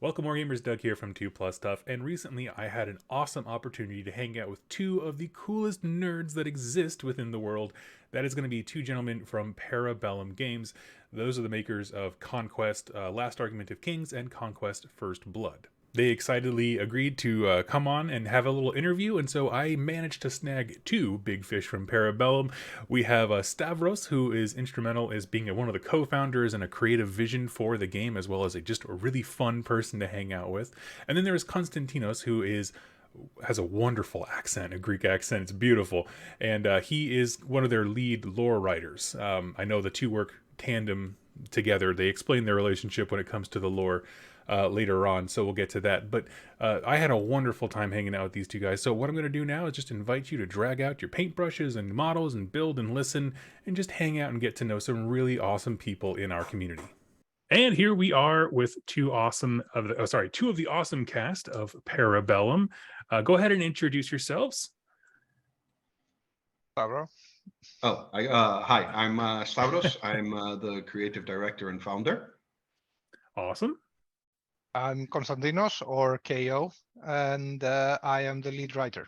Welcome, Wargamers. Doug here from 2 Plus Stuff, and recently I had an awesome opportunity to hang out with two of the coolest nerds that exist within the world. That is going to be two gentlemen from Para-Bellum Games. Those are the makers of Conquest, Last Argument of Kings, and Conquest First Blood. They excitedly agreed to come on and have a little interview, and so I managed to snag two big fish from Parabellum. We have Stavros, who is instrumental as being one of the co-founders and a creative vision for the game, as well as just a really fun person to hang out with. And then there is Konstantinos, who has a wonderful accent, a Greek accent. It's beautiful, and he is one of their lead lore writers. I know the two work tandem together. They explain their relationship when it comes to the lore later on, so we'll get to that. But I had a wonderful time hanging out with these two guys. So what I'm going to do now is just invite you to drag out your paintbrushes and models and build and listen and just hang out and get to know some really awesome people in our community. And here we are with two of the awesome cast of Parabellum. Go ahead and introduce yourselves. Pablo. Hi, I'm Stavros. I'm the creative director and founder. Awesome. I'm Konstantinos, or KO, and I am the lead writer.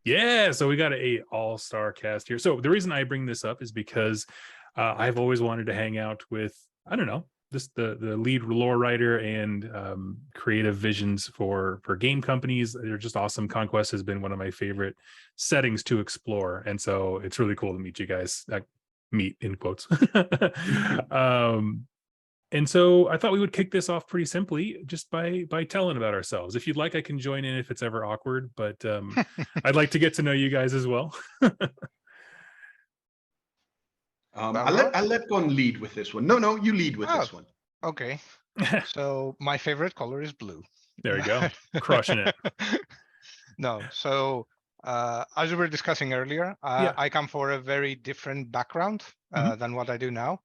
Yeah, so we got a all-star cast here. So the reason I bring this up is because I've always wanted to hang out with, I don't know, just the lead lore writer and creative visions for game companies. They're just awesome. Conquest has been one of my favorite settings to explore, and so it's really cool to meet you guys. Meet in quotes. And so I thought we would kick this off pretty simply just by telling about ourselves. If you'd like, I can join in if it's ever awkward, but I'd like to get to know you guys as well. I'll let Gon lead with this one. No, you lead with this one. Okay. So my favorite color is blue. There you go. Crushing it. No, so as we were discussing earlier, I come for a very different background than what I do now.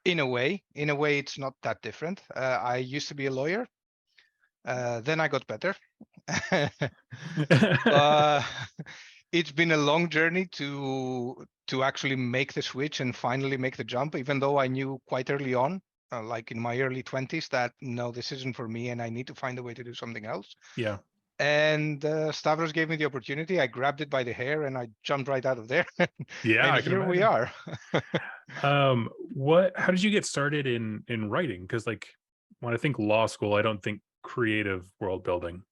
In a way, it's not that different. I used to be a lawyer. Then I got better. It's been a long journey to actually make the switch and finally make the jump, even though I knew quite early on, like in my early 20s, that no, this isn't for me and I need to find a way to do something else. Yeah. And Stavros gave me the opportunity. I grabbed it by the hair and I jumped right out of there. Yeah, and here we are. How did you get started in writing? Because like when I think law school, I don't think creative world building.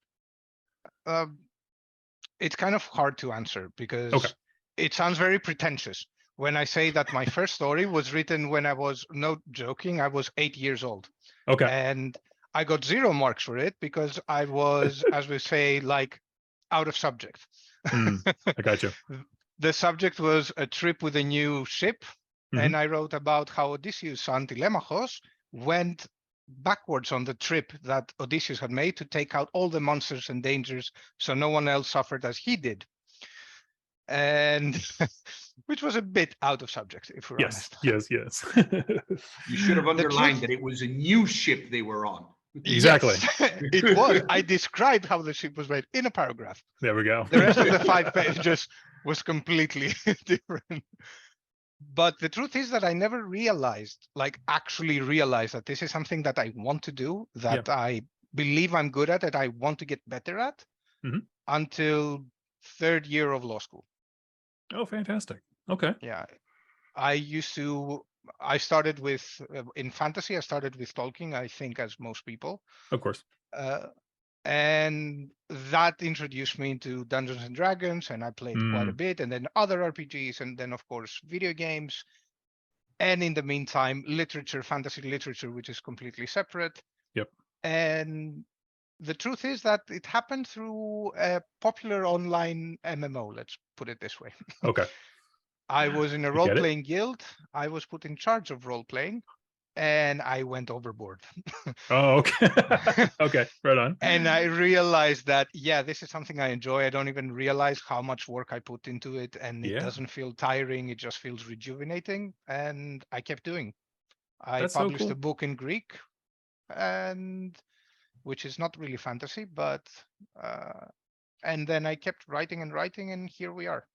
It's kind of hard to answer because it sounds very pretentious when I say that my first story was written when I was, no joking, I was 8 years old. Okay. And I got 0 marks for it because I was, as we say, like out of subject. I got you. The subject was a trip with a new ship. And I wrote about how Odysseus' son Telemachus went backwards on the trip that Odysseus had made to take out all the monsters and dangers so no one else suffered as he did. And which was a bit out of subject, if we're honest. Yes. You should have underlined that it was a new ship they were on. Exactly. Yes, it was. I described how the ship was made in a paragraph. There we go. The rest of the 5 pages was completely different. But the truth is that I never realized, like actually realized, that this is something that I want to do, that I believe I'm good at, that I want to get better at, until 3rd year of law school. Oh, fantastic. Okay. Yeah. I started with, in fantasy, I started with Tolkien, I think, as most people. Of course. And that introduced me into Dungeons and Dragons, and I played quite a bit, and then other RPGs, and then, of course, video games. And in the meantime, literature, fantasy literature, which is completely separate. Yep. And the truth is that it happened through a popular online MMO, let's put it this way. Okay. I was in a role-playing guild. I was put in charge of role-playing, and I went overboard. Oh, okay. Okay, right on. And I realized that, yeah, this is something I enjoy. I don't even realize how much work I put into it, and it doesn't feel tiring. It just feels rejuvenating, and I kept doing. I published a book in Greek, and which is not really fantasy, but and then I kept writing, and here we are.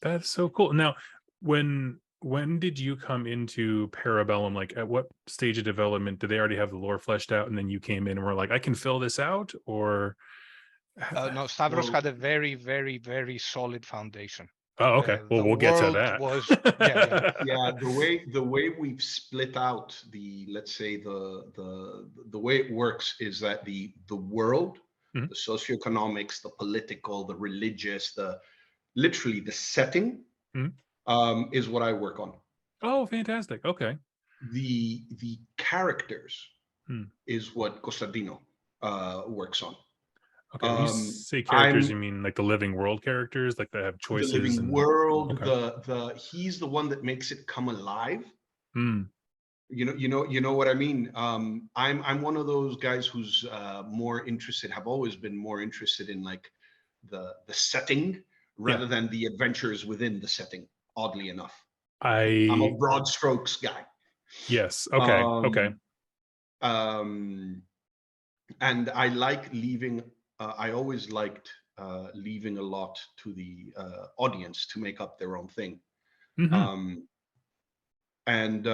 That's so cool. Now, when When did you come into Parabellum? Like, at what stage of development did they already have the lore fleshed out, and then you came in and were like, I can fill this out, or? No, Stavros Well, had a very, very, very solid foundation. Oh, okay. Well, The we'll get to world was, yeah, yeah. that. yeah, the way we've split out the, let's say, the way it works is that the world, Mhm. the socioeconomics, the political, the religious, the literally the setting, Mhm. is what I work on. Oh, fantastic. Okay. The characters Hmm. is what Costantino works on. Okay. When you say characters, you I'm mean like the living world characters, like that have the choices living and. world. Okay. The he's the one that makes it come alive. Hmm. You know what I mean. I'm one of those guys who's more interested, have always been more interested in like the setting Yeah. rather than the adventures within the setting. Oddly enough, I'm a I. broad strokes guy. Yes. Okay. Okay. Um, um, and I like leaving. I always liked leaving a lot to the audience to make up their own thing. Hmm. Um, and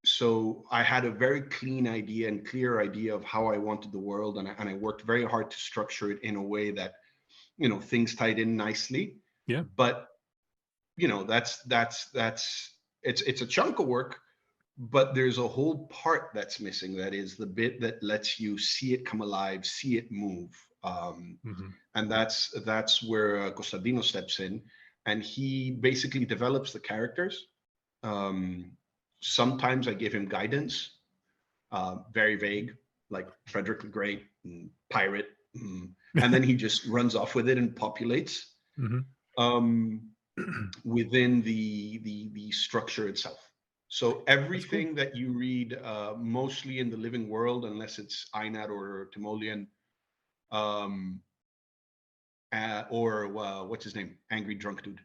so I had a very clean idea and clear idea of how I wanted the world, and I worked very hard to structure it in a way that things tied in nicely. Yeah. But that's it's a chunk of work, but there's a whole part that's missing. That is the bit that lets you see it come alive, see it move. Hmm. And that's where Costantino steps in, and he basically develops the characters. Um, Sometimes I give him guidance, very vague, like Frederick the Great, pirate, and then he just runs off with it and populates Hmm. um, within the structure itself. So That's cool. everything that you read, mostly in the living world, unless it's Einat or Timoleon, um, or what's his name, angry drunk dude,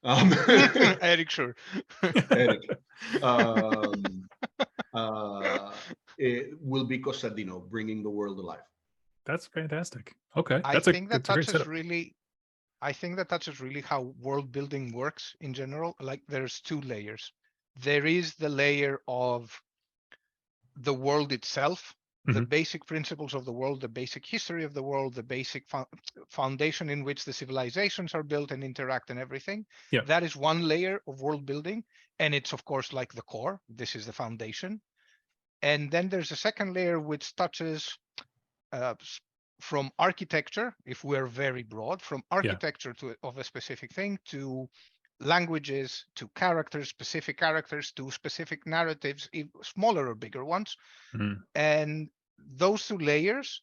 um, Eric, sure. Eric. Um, uh, it will be Costantino bringing the world alive. That's fantastic. Okay. I That's a think that that's a great touches setup. really, I think that touches really how world building works in general. Like there's two layers. There is the layer of the world itself, the Hmm. basic principles of the world, the basic history of the world, the basic foundation in which the civilizations are built and interact and everything. Yeah. That is one layer of world building. And it's, of course, like the core. This is the foundation. And then there's a second layer which touches uh, from architecture, if we're very broad, from Yeah. architecture of a specific thing to languages, to characters, specific characters, to specific narratives, smaller or bigger ones. Hmm. And those two layers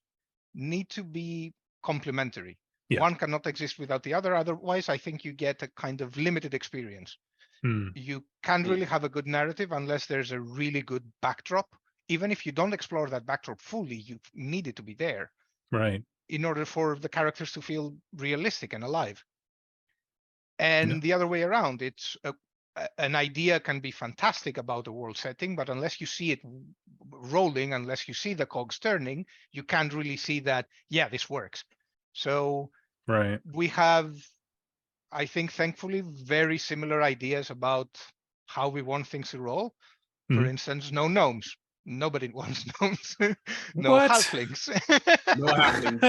need to be complementary. Yeah. One cannot exist without the other. Otherwise, I think you get a kind of limited experience. Hmm. You can't really have a good narrative unless there's a really good backdrop. Even if you don't explore that backdrop fully, you need it to be there Right. in order for the characters to feel realistic and alive. Yeah. And the other way around, an idea can be fantastic about a world setting, but unless you see it rolling, unless you see the cogs turning, you can't really see that, yeah, this works. So Right. we have, I think, thankfully, very similar ideas about how we want things to roll. For Mhm. instance, no gnomes. Nobody wants gnomes. No What? halflings. No halflings.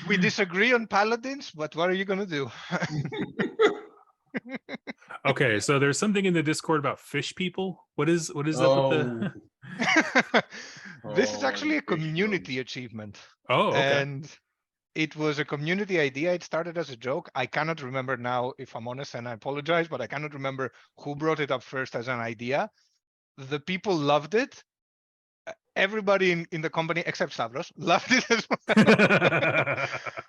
We disagree on paladins, but what are you going to do? Okay, so there's something in the Discord about fish people. What is up with Oh, the? This is the actually a fish community gnomes. achievement. Oh, okay. And it was a community idea. It started as a joke. I cannot remember now, if I'm honest, and I apologize, but I cannot remember who brought it up first as an idea. The people loved it. Everybody in the company, except Stavros, loved it as well.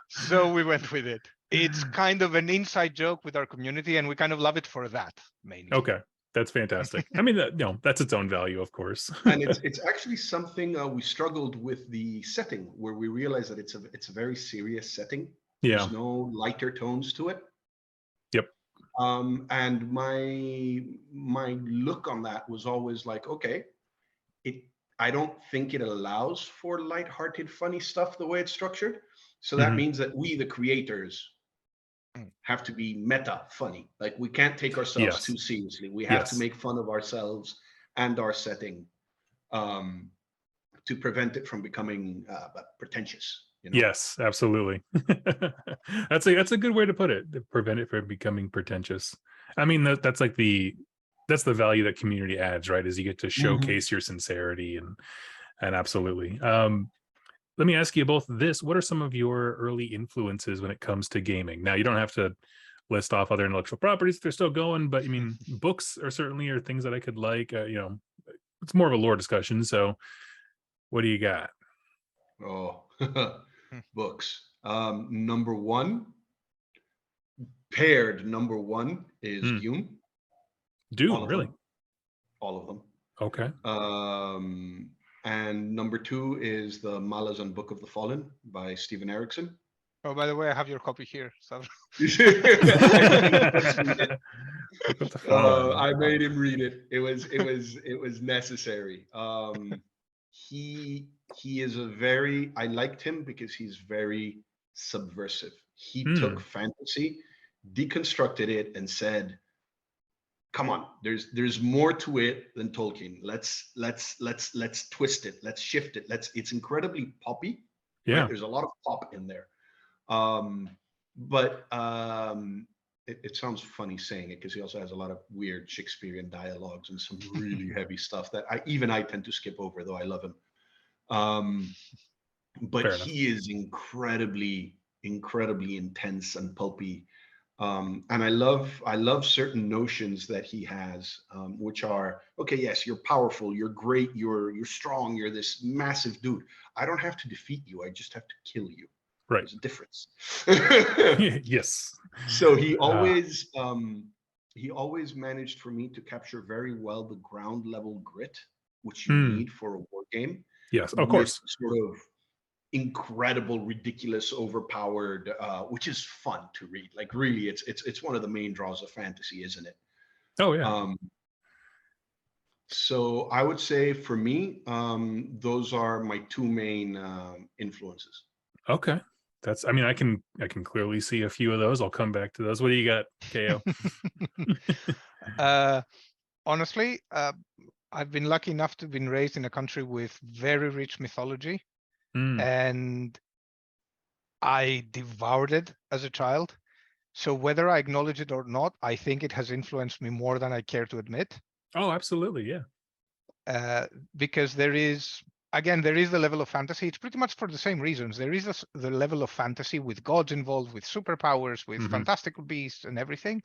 So we went with it. It's kind of an inside joke with our community, and we kind of love it for that, mainly. Okay, that's fantastic. I mean, that's its own value, of course. And it's actually something we struggled with the setting, where we realized that it's a very serious setting. Yeah. There's no lighter tones to it. Yep. And my look on that was always like, okay, it I don't think it allows for lighthearted, funny stuff the way it's structured. So that Hmm. means that we, the creators, have to be meta funny. Like we can't take ourselves Yes. too seriously. We have Yes. to make fun of ourselves and our setting, to prevent it from becoming pretentious. You know? Yes, absolutely. That's a good way to put it. To prevent it from becoming pretentious. I mean, that's like that's the value that community adds, right? Is you get to showcase your sincerity and absolutely. Let me ask you both this: what are some of your early influences when it comes to gaming? Now, you don't have to list off other intellectual properties if they're still going, but I mean, books are certainly are things that I could like. It's more of a lore discussion. So, what do you got? Oh, books. Number one, paired number one is Hmm. Dune. All Dune, of really? them. All of them. Okay. And number two is the Malazan Book of the Fallen by Stephen Erickson. Oh, by the way, I have your copy here. So I made him read it. It was necessary. He is a very, I liked him because he's very subversive. He took fantasy, deconstructed it, and said, "Come on, there's more to it than Tolkien. Let's twist it. Let's shift it. It's incredibly poppy, right? Yeah. There's a lot of pop in there. But it sounds funny saying it because he also has a lot of weird Shakespearean dialogues and some really heavy stuff that I tend to skip over, though I love him. But Fair enough. he is incredibly intense and pulpy. And I love certain notions that he has, which are, okay, yes, you're powerful, you're great, you're strong, you're this massive dude. I don't have to defeat you, I just have to kill you. Right. There's a difference. Yes. So he always managed for me to capture very well the ground level grit, which you need for a war game. Yes, of With course. sort of incredible, ridiculous, overpowered, which is fun to read. Like really, it's one of the main draws of fantasy, isn't it? Oh yeah. So I would say for me, those are my two main influences. Okay. I mean, I can clearly see a few of those. I'll come back to those. What do you got, KO? Honestly, I've been lucky enough to have been raised in a country with very rich mythology, and I devoured it as a child. So whether I acknowledge it or not, I think it has influenced me more than I care to admit. Oh, absolutely, yeah. Because there is the level of fantasy. It's pretty much for the same reasons. There is the level of fantasy with gods involved, with superpowers, with fantastical beasts and everything.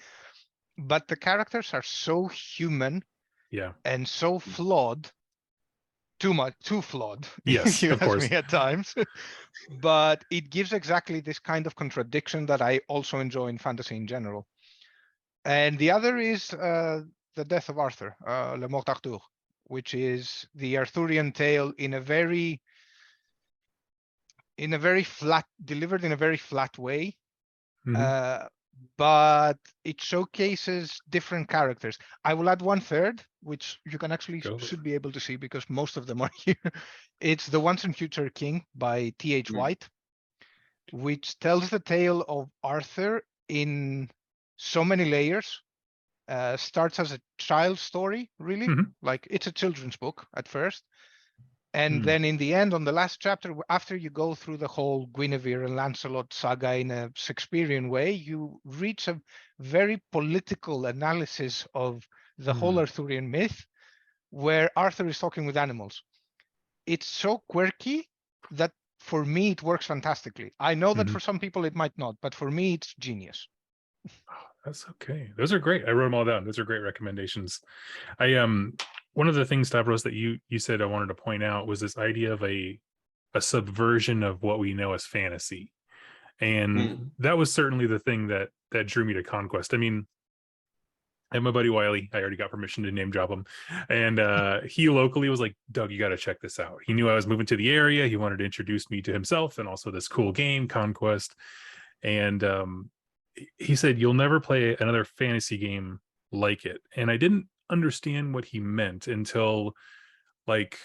But the characters are so human, yeah, and so flawed, too flawed. Yes, you of ask course. me at times. But it gives exactly this kind of contradiction that I also enjoy in fantasy in general. And the other is the Death of Arthur, Le Mort d'Arthur, which is the Arthurian tale delivered in a very flat way. But it showcases different characters. I will add one third, which you can actually should be able to see because most of them are here. It's The Once and Future King by T.H. White, which tells the tale of Arthur in so many layers. Starts as a child's story, really, like it's a children's book at first. And then in the end, on the last chapter, after you go through the whole Guinevere and Lancelot saga in a Shakespearean way, you reach a very political analysis of the whole Arthurian myth, where Arthur is talking with animals. It's so quirky that for me, it works fantastically. I know that for some people it might not, but for me, it's genius. That's okay. Those are great. I wrote them all down. Those are great recommendations. One of the things, Stavros, that you said I wanted to point out was this idea of a subversion of what we know as fantasy. And that was certainly the thing that drew me to Conquest. I mean, I have my buddy Wiley. I already got permission to name drop him. And he locally was like, Doug, you got to check this out. He knew I was moving to the area. He wanted to introduce me to himself and also this cool game, Conquest. And he said, you'll never play another fantasy game like it. And I didn't understand what he meant until like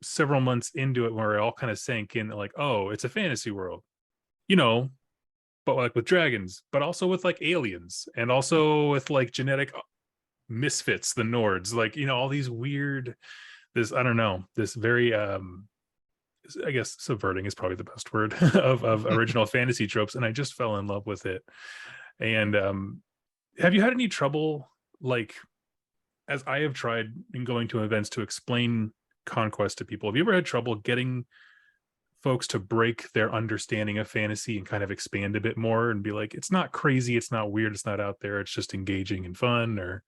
several months into it, where it all kind of sank in, like, oh, it's a fantasy world, but like with dragons, but also with like aliens, and also with like genetic misfits, the Nords, like, you know, all these weird, this, I don't know, this very I guess subverting is probably the best word of original fantasy tropes, and I just fell in love with it. And have you had any trouble, like, as I have tried in going to events to explain Conquest to people, have you ever had trouble getting folks to break their understanding of fantasy and kind of expand a bit more and be like, it's not crazy, it's not weird, it's not out there, it's just engaging and fun? Or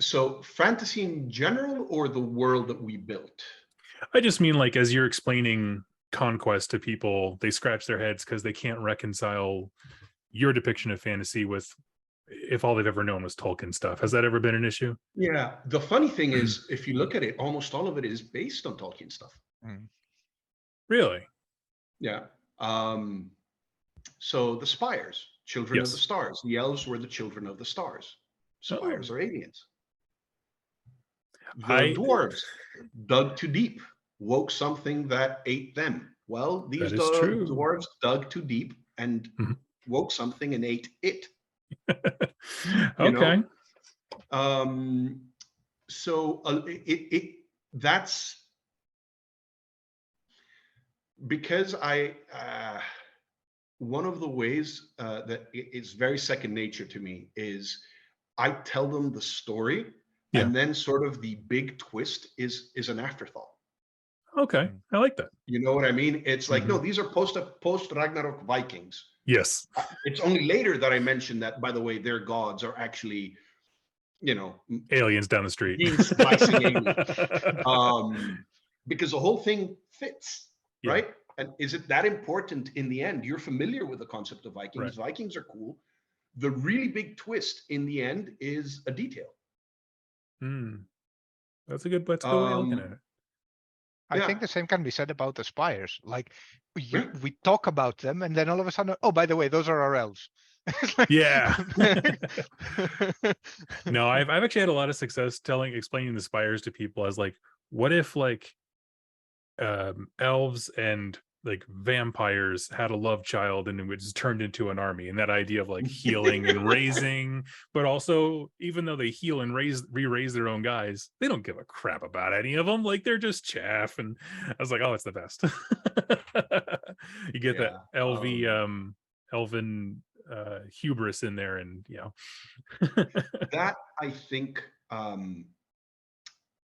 So fantasy in general, or the world that we built? I just mean, like, as you're explaining Conquest to people, they scratch their heads because they can't reconcile your depiction of fantasy with if all they've ever known was Tolkien stuff. Has that ever been an issue? Yeah. The funny thing is, if you look at it, almost all of it is based on Tolkien stuff. Really? Yeah. So the Spires, children of the Yes. stars. The elves were the children of the stars. Spires are aliens. The dwarves dug too deep, woke something that ate them. Well, these That is true. dwarves dug too deep and woke something and ate it. Okay. So that's because one of the ways that it's very second nature to me is I tell them the story, and then sort of the big twist is an afterthought. Okay, I like that. You know what I mean? It's like, no, these are post Ragnarok Vikings. Yes. It's only later that I mentioned that, by the way, their gods are actually, you know, aliens down the street. Slicing aliens. Because the whole thing fits, right? And is it that important in the end? You're familiar with the concept of Vikings. Right. Vikings are cool. The really big twist in the end is a detail. That's a good way of looking at it. I think the same can be said about the Spires. Like, we talk about them, and then all of a sudden, oh, by the way, those are our elves. Yeah. No, I've actually had a lot of success explaining the Spires to people as, like, what if, like, elves and like vampires had a love child and it was turned into an army, and that idea of like healing and raising, but also, even though they heal and re-raise their own guys, they don't give a crap about any of them. Like, they're just chaff. And I was like, oh, it's the best. You get that elven hubris in there, and that, I think,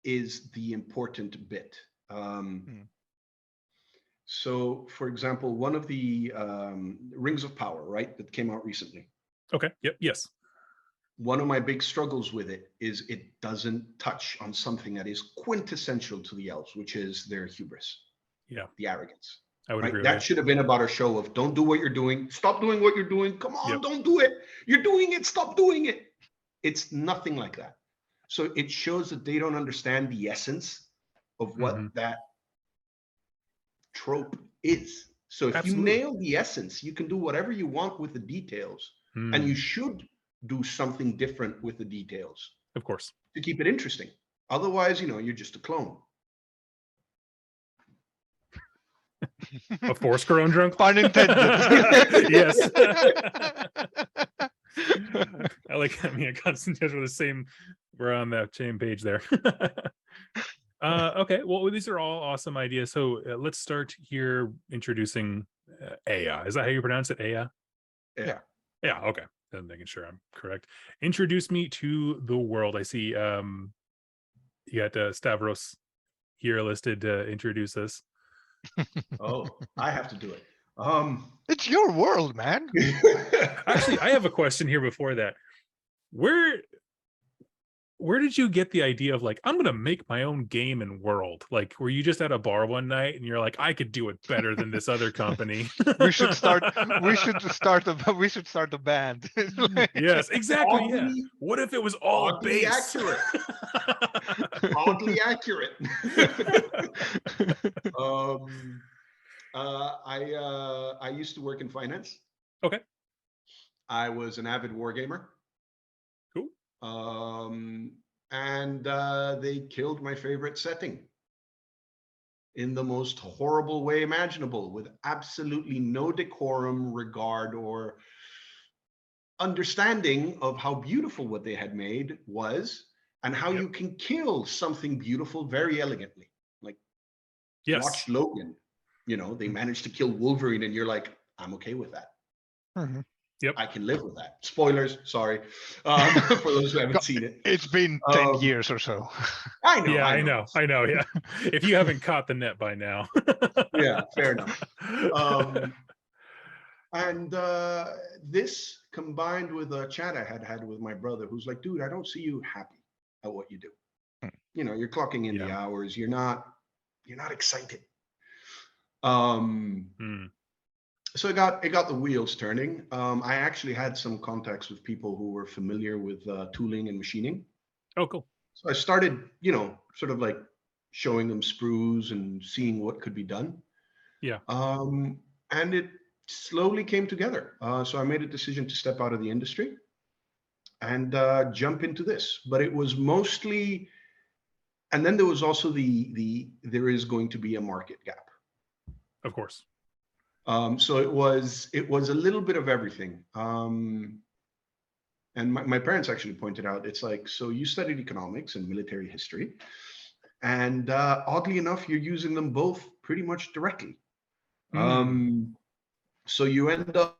is the important bit. So, for example, one of the Rings of Power, right, that came out recently. Okay. Yep. Yes. One of my big struggles with it is it doesn't touch on something that is quintessential to the elves, which is their hubris. Yeah. The arrogance. I would agree. That should have been about a show of, don't do what you're doing. Stop doing what you're doing. Come on, don't do it. You're doing it. Stop doing it. It's nothing like that. So it shows that they don't understand the essence of what that trope is. So if you nail the essence, you can do whatever you want with the details, and you should do something different with the details, of course, to keep it interesting. Otherwise, you're just a clone. A Force-grown drunk? Pun intended. Yes. I concentrate with the same. We're on that same page there. Okay, well, these are all awesome ideas. So let's start here introducing Aya. Is that how you pronounce it? Aya? Yeah. Yeah. Okay. I'm making sure I'm correct. Introduce me to the world. I see. You got Stavros here listed to introduce us. Oh, I have to do it. It's your world, man. Actually, I have a question here before that. Where did you get the idea of, like, I'm gonna make my own game and world? Like, were you just at a bar one night and you're like, I could do it better than this other company? we should start a band. Yes, exactly. What if it was all base? Accurate. Oddly accurate. I used to work in finance. Okay. I was an avid wargamer. Cool. And they killed my favorite setting. in the most horrible way imaginable, with absolutely no decorum, regard, or understanding of how beautiful what they had made was, and how you can kill something beautiful very elegantly. Like, watch Logan. You know, they managed to kill Wolverine, and you're like, I'm okay with that. Yep. I can live with that. Spoilers, sorry, for those who haven't seen it. It's been 10 years or so. I know. Yeah, I know. Yeah. If you haven't caught the net by now. Yeah, fair enough. And this combined with a chat I had with my brother, who's like, dude, I don't see you happy at what you do. You know, you're clocking in the hours. You're not excited. So it got the wheels turning. I actually had some contacts with people who were familiar with tooling and machining. Oh, cool. So I started, you know, sort of like showing them sprues and seeing what could be done. Yeah. And it slowly came together. So I made a decision to step out of the industry and jump into this. But it was mostly, and then there was also there is going to be a market gap. Of course. So it was a little bit of everything. And my parents actually pointed out, it's like, so you studied economics and military history, and oddly enough, you're using them both pretty much directly. So you end up,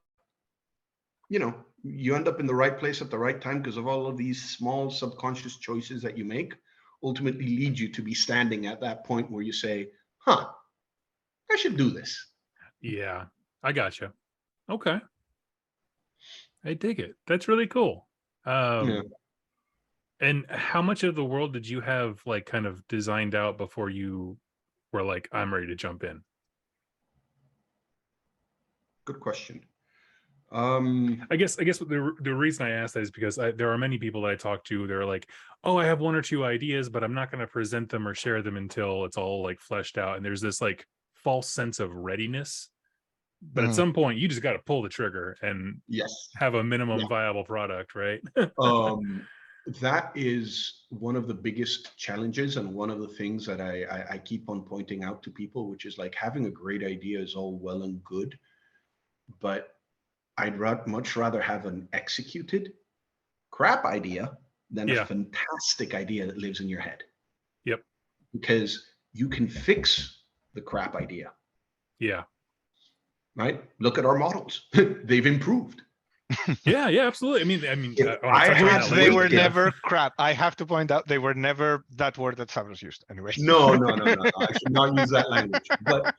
you know, in the right place at the right time, because of all of these small subconscious choices that you make ultimately lead you to be standing at that point where you say, huh, I should do this. Yeah, I gotcha. Okay. I dig it. That's really cool. And how much of the world did you have like kind of designed out before you were like, I'm ready to jump in? Good question. I guess the reason I ask that is because there are many people that I talk to. They're like, oh, I have one or two ideas, but I'm not going to present them or share them until it's all like fleshed out. And there's this like false sense of readiness. But at some point, you just got to pull the trigger and have a minimum viable product, right? That is one of the biggest challenges, and one of the things that I keep on pointing out to people, which is like, having a great idea is all well and good, but I'd much rather have an executed crap idea than a fantastic idea that lives in your head. Yep. Because you can fix the crap idea. Yeah. Right? Look at our models. They've improved. Yeah, absolutely. I mean, they were never crap. I have to point out, they were never that word that Savros used anyway. No. I should not use that language. But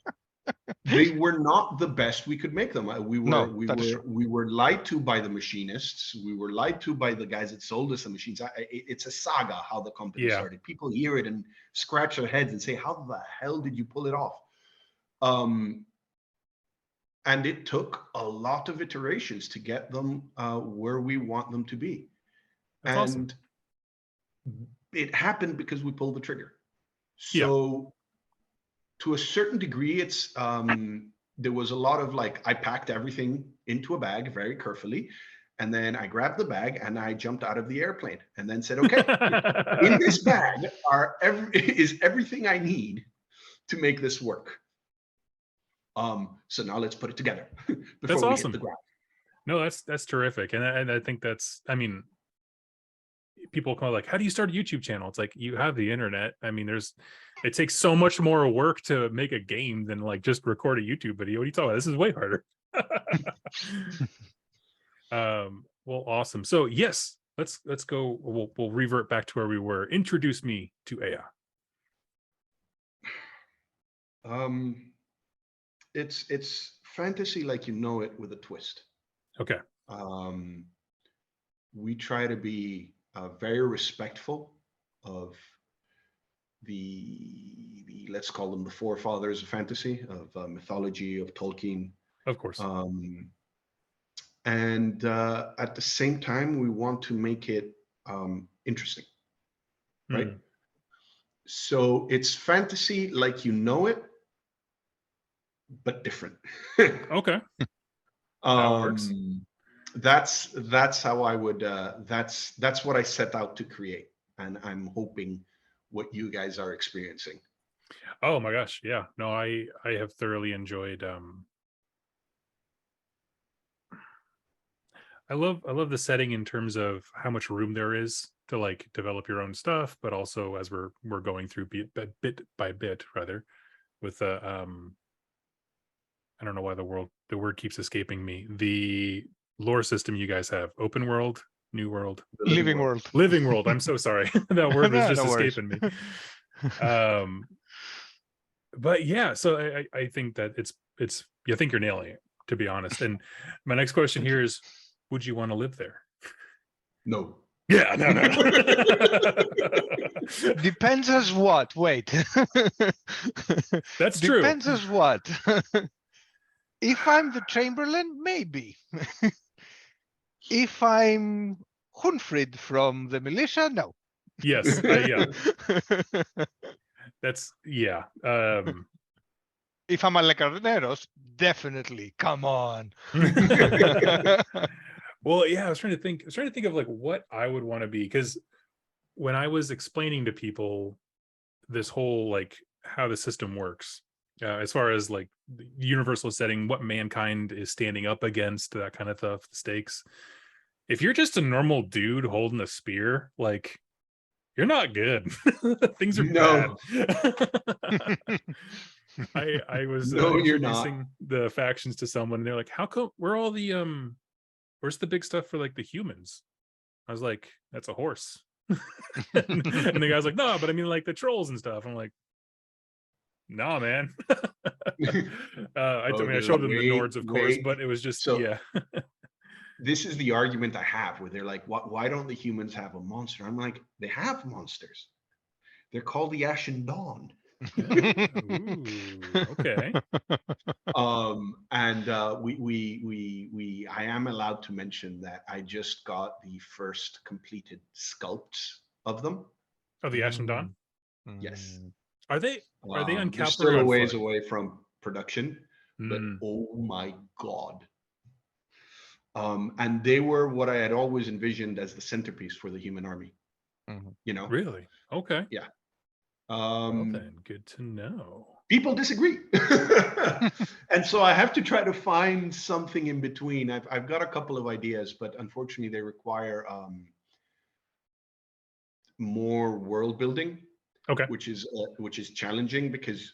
they were not the best we could make them. We were lied to by the machinists. We were lied to by the guys that sold us the machines. It's a saga how the company started. People hear it and scratch their heads and say, how the hell did you pull it off? And it took a lot of iterations to get them where we want them to be. That's awesome. It happened because we pulled the trigger. So to a certain degree, it's there was a lot of like, I packed everything into a bag very carefully, and then I grabbed the bag and I jumped out of the airplane and then said, okay, in this bag is everything I need to make this work. So now let's put it together before we hit the ground. No, that's terrific. And I think that's, I mean, people call like, how do you start a YouTube channel? It's like, you have the internet. I mean, it takes so much more work to make a game than like just record a YouTube video. What are you talking about? This is way harder. Well, awesome. So yes, let's go. We'll revert back to where we were. Introduce me to AI. It's fantasy like you know it with a twist. Okay. We try to be very respectful of the let's call them the forefathers of fantasy, of mythology, of Tolkien. Of course. And at the same time, we want to make it interesting, right? So it's fantasy like you know it, but different. Okay. That works. That's how I would that's what I set out to create, and I'm hoping what you guys are experiencing. Oh my gosh, yeah. No, I have thoroughly enjoyed. I love the setting in terms of how much room there is to like develop your own stuff, but also as we're going through bit by bit rather with I don't know why the word keeps escaping me. The lore system you guys have, open world, new world, The Living world. living world. I'm so sorry. That word was No, just no worries. escaping me. But yeah, so I think that it's I think you're nailing it, to be honest. And my next question here is, would you want to live there? No. Yeah, no. Depends as what. Wait. That's true. Depends as what. If I'm the Chamberlain, maybe. If I'm Hunfrid from the militia, no. Yes, yeah. That's yeah. If I'm a Lecarneros, definitely. Come on. Well, yeah, I was trying to think of like what I would want to be, because when I was explaining to people this whole like how the system works, as far as like the universal setting, what mankind is standing up against, that kind of stuff, the stakes. If you're just a normal dude holding a spear, like you're not good. Things are bad. No. I was No, you're not. introducing the factions to someone, and they're like, "How come? Where all the Where's the big stuff for like the humans?" I was like, "That's a horse." And the guy's like, "No, but I mean like the trolls and stuff." I'm like, "Nah, man." I mean, I showed them the Nords, of course, but it was just So yeah. this is the argument I have where they're like, why don't the humans have a monster? I'm like, they have monsters. They're called the Ashen Dawn. Ooh, okay. And I am allowed to mention that I just got the first completed sculpts of them. Oh, the Ashen Dawn. Yes. Are they on They're Kepler still or a on ways foot? away from production, but Mm. oh my God. And they were what I had always envisioned as the centerpiece for the human army. You know? Really? Okay. Yeah. Well then, good to know. People disagree. And so I have to try to find something in between. I've got a couple of ideas, but unfortunately they require more world building, Okay. which is challenging because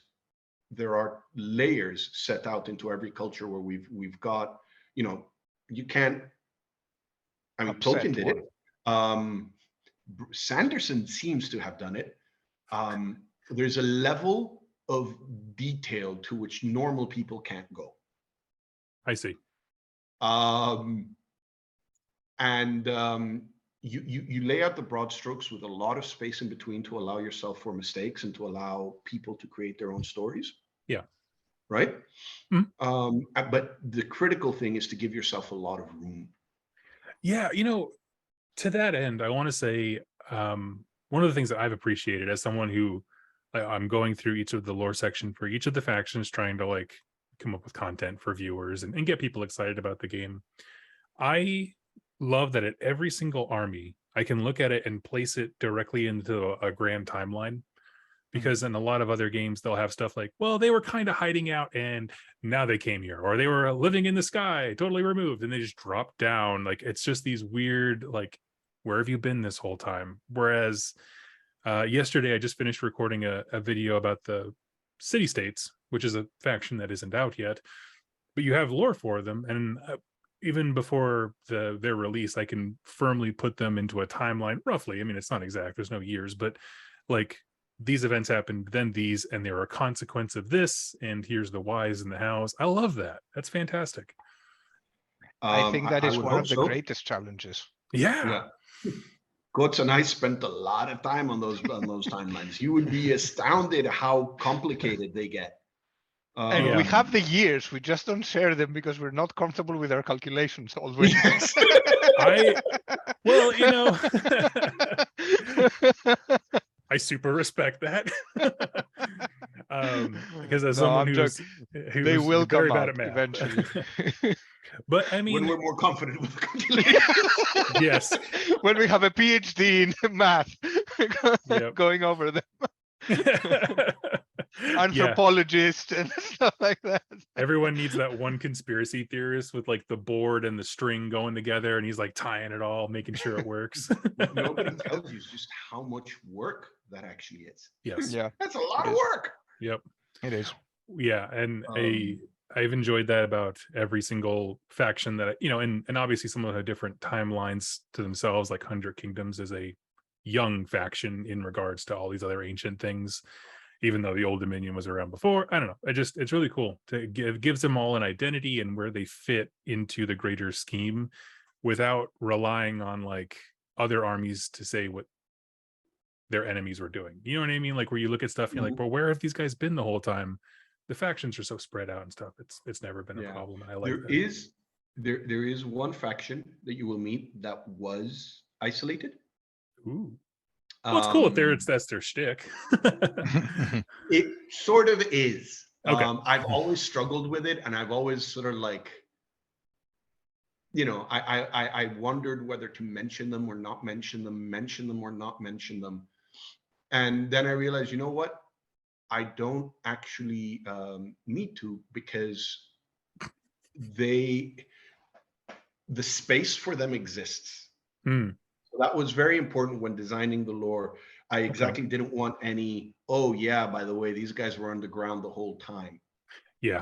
there are layers set out into every culture where we've got, you know, you can't, I mean, Upset Tolkien did one. it. Sanderson seems to have done it. There's a level of detail to which normal people can't go. I see. You lay out the broad strokes with a lot of space in between to allow yourself for mistakes and to allow people to create their own stories. Yeah. Right. Mm-hmm. But the critical thing is to give yourself a lot of room. Yeah, you know, to that end, I want to say one of the things that I've appreciated as someone who I'm going through each of the lore section for each of the factions, trying to like come up with content for viewers and get people excited about the game. I love that at every single army, I can look at it and place it directly into a grand timeline. Because in a lot of other games, they'll have stuff like, well, they were kind of hiding out and now they came here, or they were living in the sky, totally removed, and they just dropped down. Like, it's just these weird, like, where have you been this whole time? Whereas yesterday, I just finished recording a video about the city states, which is a faction that isn't out yet, but you have lore for them. And even before their release, I can firmly put them into a timeline, roughly. I mean, it's not exact, there's no years, but like, these events happened, then these, and they were a consequence of this, and here's the whys and the hows. I love that. That's fantastic. I think that is one of the so. greatest challenges. Yeah. Coach and I spent a lot of time on those timelines. You would be astounded how complicated they get. And we have the years, we just don't share them because we're not comfortable with our calculations always. Yes. Well, you know, I super respect that. Because as someone who's they will very come bad out at math eventually. But I mean, when we're more confident with the calculations. Yes. When we have a PhD in math going over them. anthropologist and stuff like that. Everyone needs that one conspiracy theorist with like the board and the string going together, and he's like tying it all, making sure it works. What nobody tells you is just how much work that actually is. Yes. Yeah, That's a lot of work. Yep. it is. Yeah, and I've enjoyed that about every single faction that and obviously some of them have different timelines to themselves. Like 100 Kingdoms is a young faction in regards to all these other ancient things, even though the Old Dominion was around before. I don't know. It's really cool to gives them all an identity and where they fit into the greater scheme without relying on like other armies to say what their enemies were doing. You know what I mean? Like where you look at stuff and you're like, well, where have these guys been the whole time? The factions are so spread out and stuff. It's never been a problem. And I like that. There is one faction that you will meet that was isolated. Ooh. Well, it's cool if that's their shtick. It sort of is. Okay. I've always struggled with it, and I've always sort of like, I wondered whether to mention them or not mention them or not mention them. And then I realized, you know what? I don't actually need to, because the space for them exists. So that was very important when designing the lore. I exactly didn't want any, oh yeah, by the way, these guys were underground the whole time. Yeah.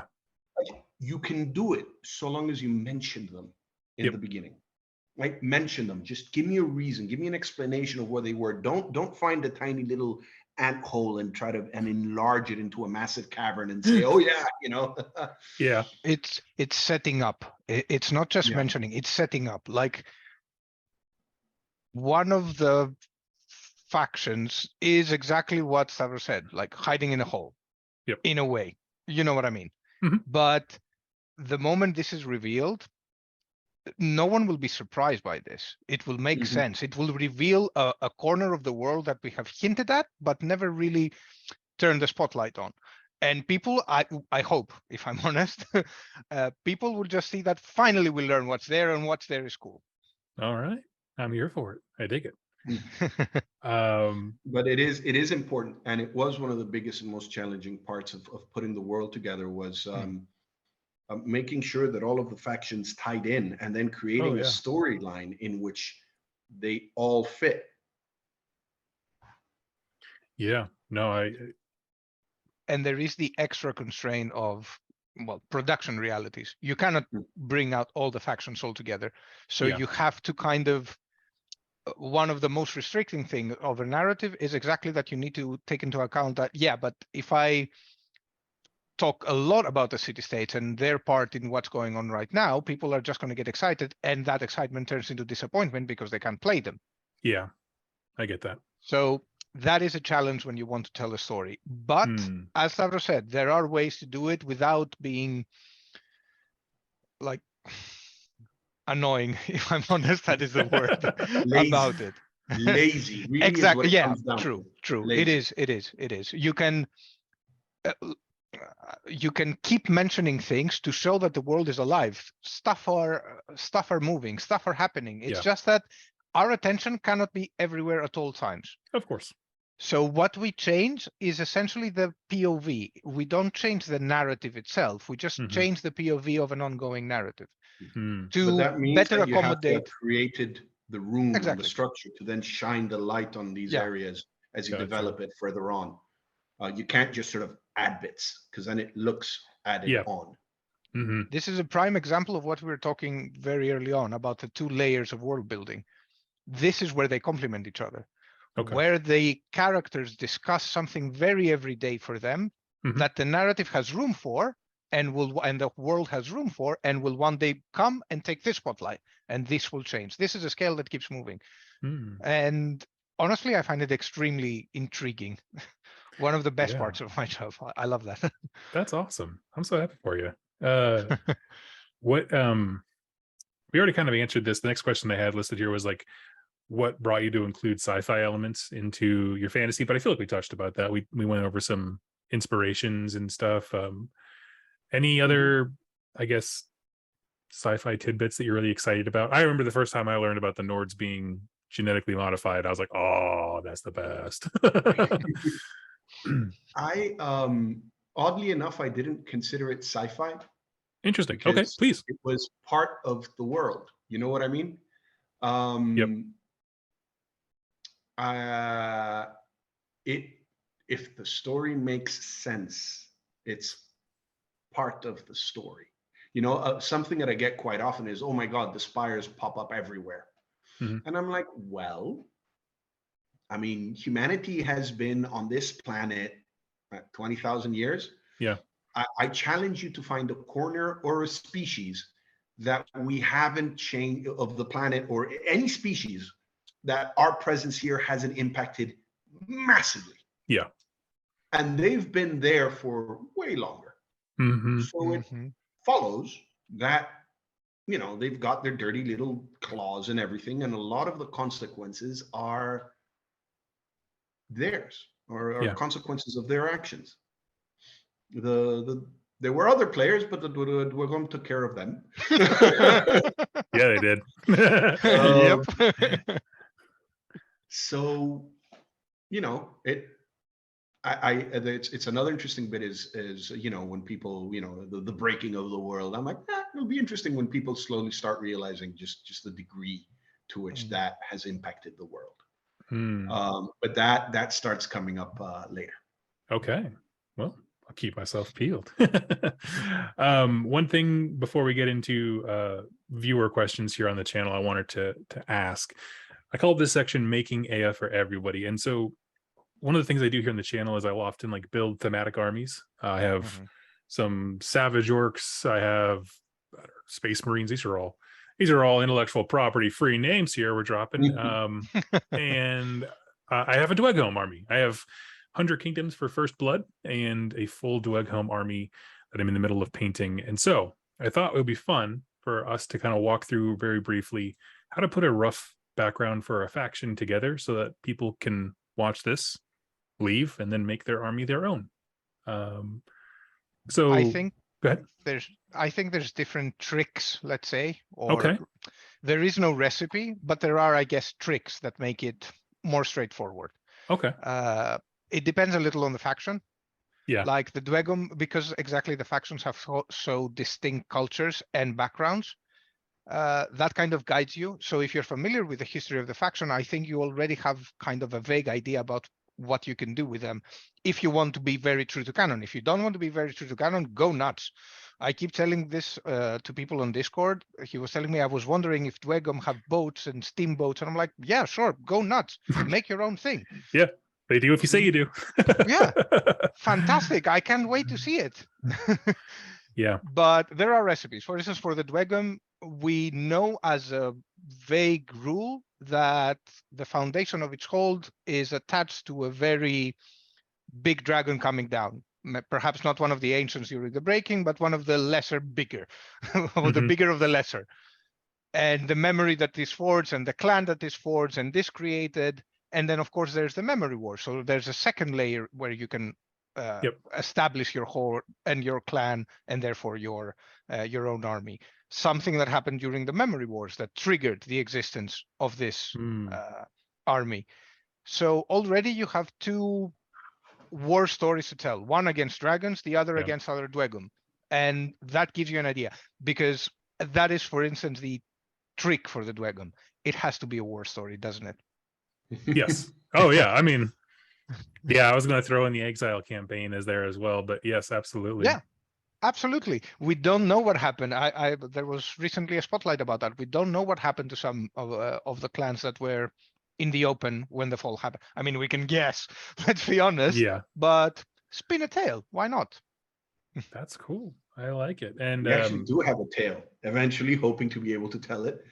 Like, you can do it so long as you mention them in the beginning. Right? Mention them. Just give me a reason. Give me an explanation of where they were. Don't find a tiny little ant hole and try to enlarge it into a massive cavern and say, oh yeah, Yeah. It's setting up. It's not just mentioning, it's setting up. Like, one of the factions is exactly what Stavros said, like hiding in a hole. In a way, you know what I mean. But the moment this is revealed, no one will be surprised by this. It will make sense. It will reveal a corner of the world that we have hinted at, but never really turned the spotlight on. And people, I hope, if I'm honest, people will just see that finally we learn what's there, and what's there is cool. All right. I'm here for it. I dig it. But it is important, and it was one of the biggest and most challenging parts of putting the world together was making sure that all of the factions tied in, and then creating a storyline in which they all fit. Yeah. No, and there is the extra constraint of, well, production realities. You cannot bring out all the factions all together. So you have to kind of, one of the most restricting things of a narrative is exactly that you need to take into account that, but if I talk a lot about the city-states and their part in what's going on right now, people are just going to get excited, and that excitement turns into disappointment because they can't play them. Yeah, I get that. So that is a challenge when you want to tell a story. But as Stavros said, there are ways to do it without being like annoying, if I'm honest. That is the word about it. Lazy. Really exactly. Is what it comes down True. to. True. Lazy. It is. You can keep mentioning things to show that the world is alive. Stuff are moving. Stuff are happening. It's just that our attention cannot be everywhere at all times. Of course. So what we change is essentially the POV. We don't change the narrative itself. We just change the POV of an ongoing narrative to but that means better that you accommodate. have to have created the room and the structure to then shine the light on these areas as you develop it further on. You can't just sort of add bits, because then it looks added on. This is a prime example of what we were talking very early on about the two layers of world building. This is where they complement each other. Where the characters discuss something very everyday for them that the narrative has room for, and the world has room for, and will one day come and take this spotlight, and this will change. This is a scale that keeps moving. And honestly, I find it extremely intriguing. One of the best parts of my job. I love that. That's awesome. I'm so happy for you. What we already kind of answered this. The next question they had listed here was like, what brought you to include sci-fi elements into your fantasy? But I feel like we touched about that. We went over some inspirations and stuff. Any other, I guess, sci-fi tidbits that you're really excited about? I remember the first time I learned about the Nords being genetically modified. I was like, oh, that's the best. I oddly enough, I didn't consider it sci-fi Interesting. Okay, because please. it was part of the world. You know what I mean? Yep. Uh, it if the story makes sense, it's part of the story. You know, something that I get quite often is, "Oh my God, the spires pop up everywhere," and I'm like, "Well, I mean, humanity has been on this planet 20,000 years. Yeah. I challenge you to find a corner or a species that we haven't changed of the planet or any species that our presence here hasn't impacted massively. Yeah. And they've been there for way longer. So it follows that, you know, they've got their dirty little claws and everything. And a lot of the consequences are theirs or Yeah. consequences of their actions. There were other players, but the Dwagom took care of them. Yeah, they did. Yep. So, you know, it's another interesting bit is you know, when people, you know, the breaking of the world. I'm like, it'll be interesting when people slowly start realizing just the degree to which that has impacted the world. But that starts coming up later. Okay. Well, I'll keep myself peeled. One thing before we get into viewer questions here on the channel, I wanted to ask. I call this section "Making AF for Everybody," and so one of the things I do here on the channel is I will often like build thematic armies. I have some savage orcs. I have space marines. These are all intellectual property free names here we're dropping. And I have a Dweghome army. I have 100 Kingdoms for First Blood and a full Dweghome army that I'm in the middle of painting. And so I thought it would be fun for us to kind of walk through very briefly how to put a rough background for a faction together so that people can watch this, leave, and then make their army their own. So I think go ahead. there's different tricks, let's say, or Okay. there is no recipe, but there are, I guess, tricks that make it more straightforward. Okay. It depends a little on the faction. Yeah. Like the Dweghom, because exactly the factions have so distinct cultures and backgrounds, that kind of guides you. So if you're familiar with the history of the faction, I think you already have kind of a vague idea about what you can do with them if you want to be very true to canon. If you don't want to be very true to canon, go nuts. I keep telling this to people on Discord. He was telling me, I was wondering if Dweghom have boats and steamboats, and I'm like, yeah, sure, go nuts, make your own thing. Yeah, they do if you say you do. Yeah, fantastic. I can't wait to see it. Yeah. But there are recipes. For instance, for the Dweghom, we know as a vague rule that the foundation of its hold is attached to a very big dragon coming down. Perhaps not one of the ancients during the breaking, but one of the lesser bigger, or the bigger of the lesser. And the memory that this forged and the clan that this forged and this created. And then, of course, there's the memory war. So there's a second layer where you can establish your horde and your clan, and therefore your own army. Something that happened during the memory wars that triggered the existence of this army. So already you have two war stories to tell, one against dragons, the other against other Dweghom. And that gives you an idea, because that is, for instance, the trick for the Dweghom. It has to be a war story, doesn't it? Yes. Oh, yeah. I mean, yeah, I was going to throw in the Exile campaign as there as well, but yes, absolutely. Yeah, absolutely. We don't know what happened. There was recently a spotlight about that. We don't know what happened to some of the clans that were in the open when the fall happened. I mean, we can guess, let's be honest. Yeah. But spin a tale. Why not? That's cool. I like it. And we actually do have a tale, eventually hoping to be able to tell it.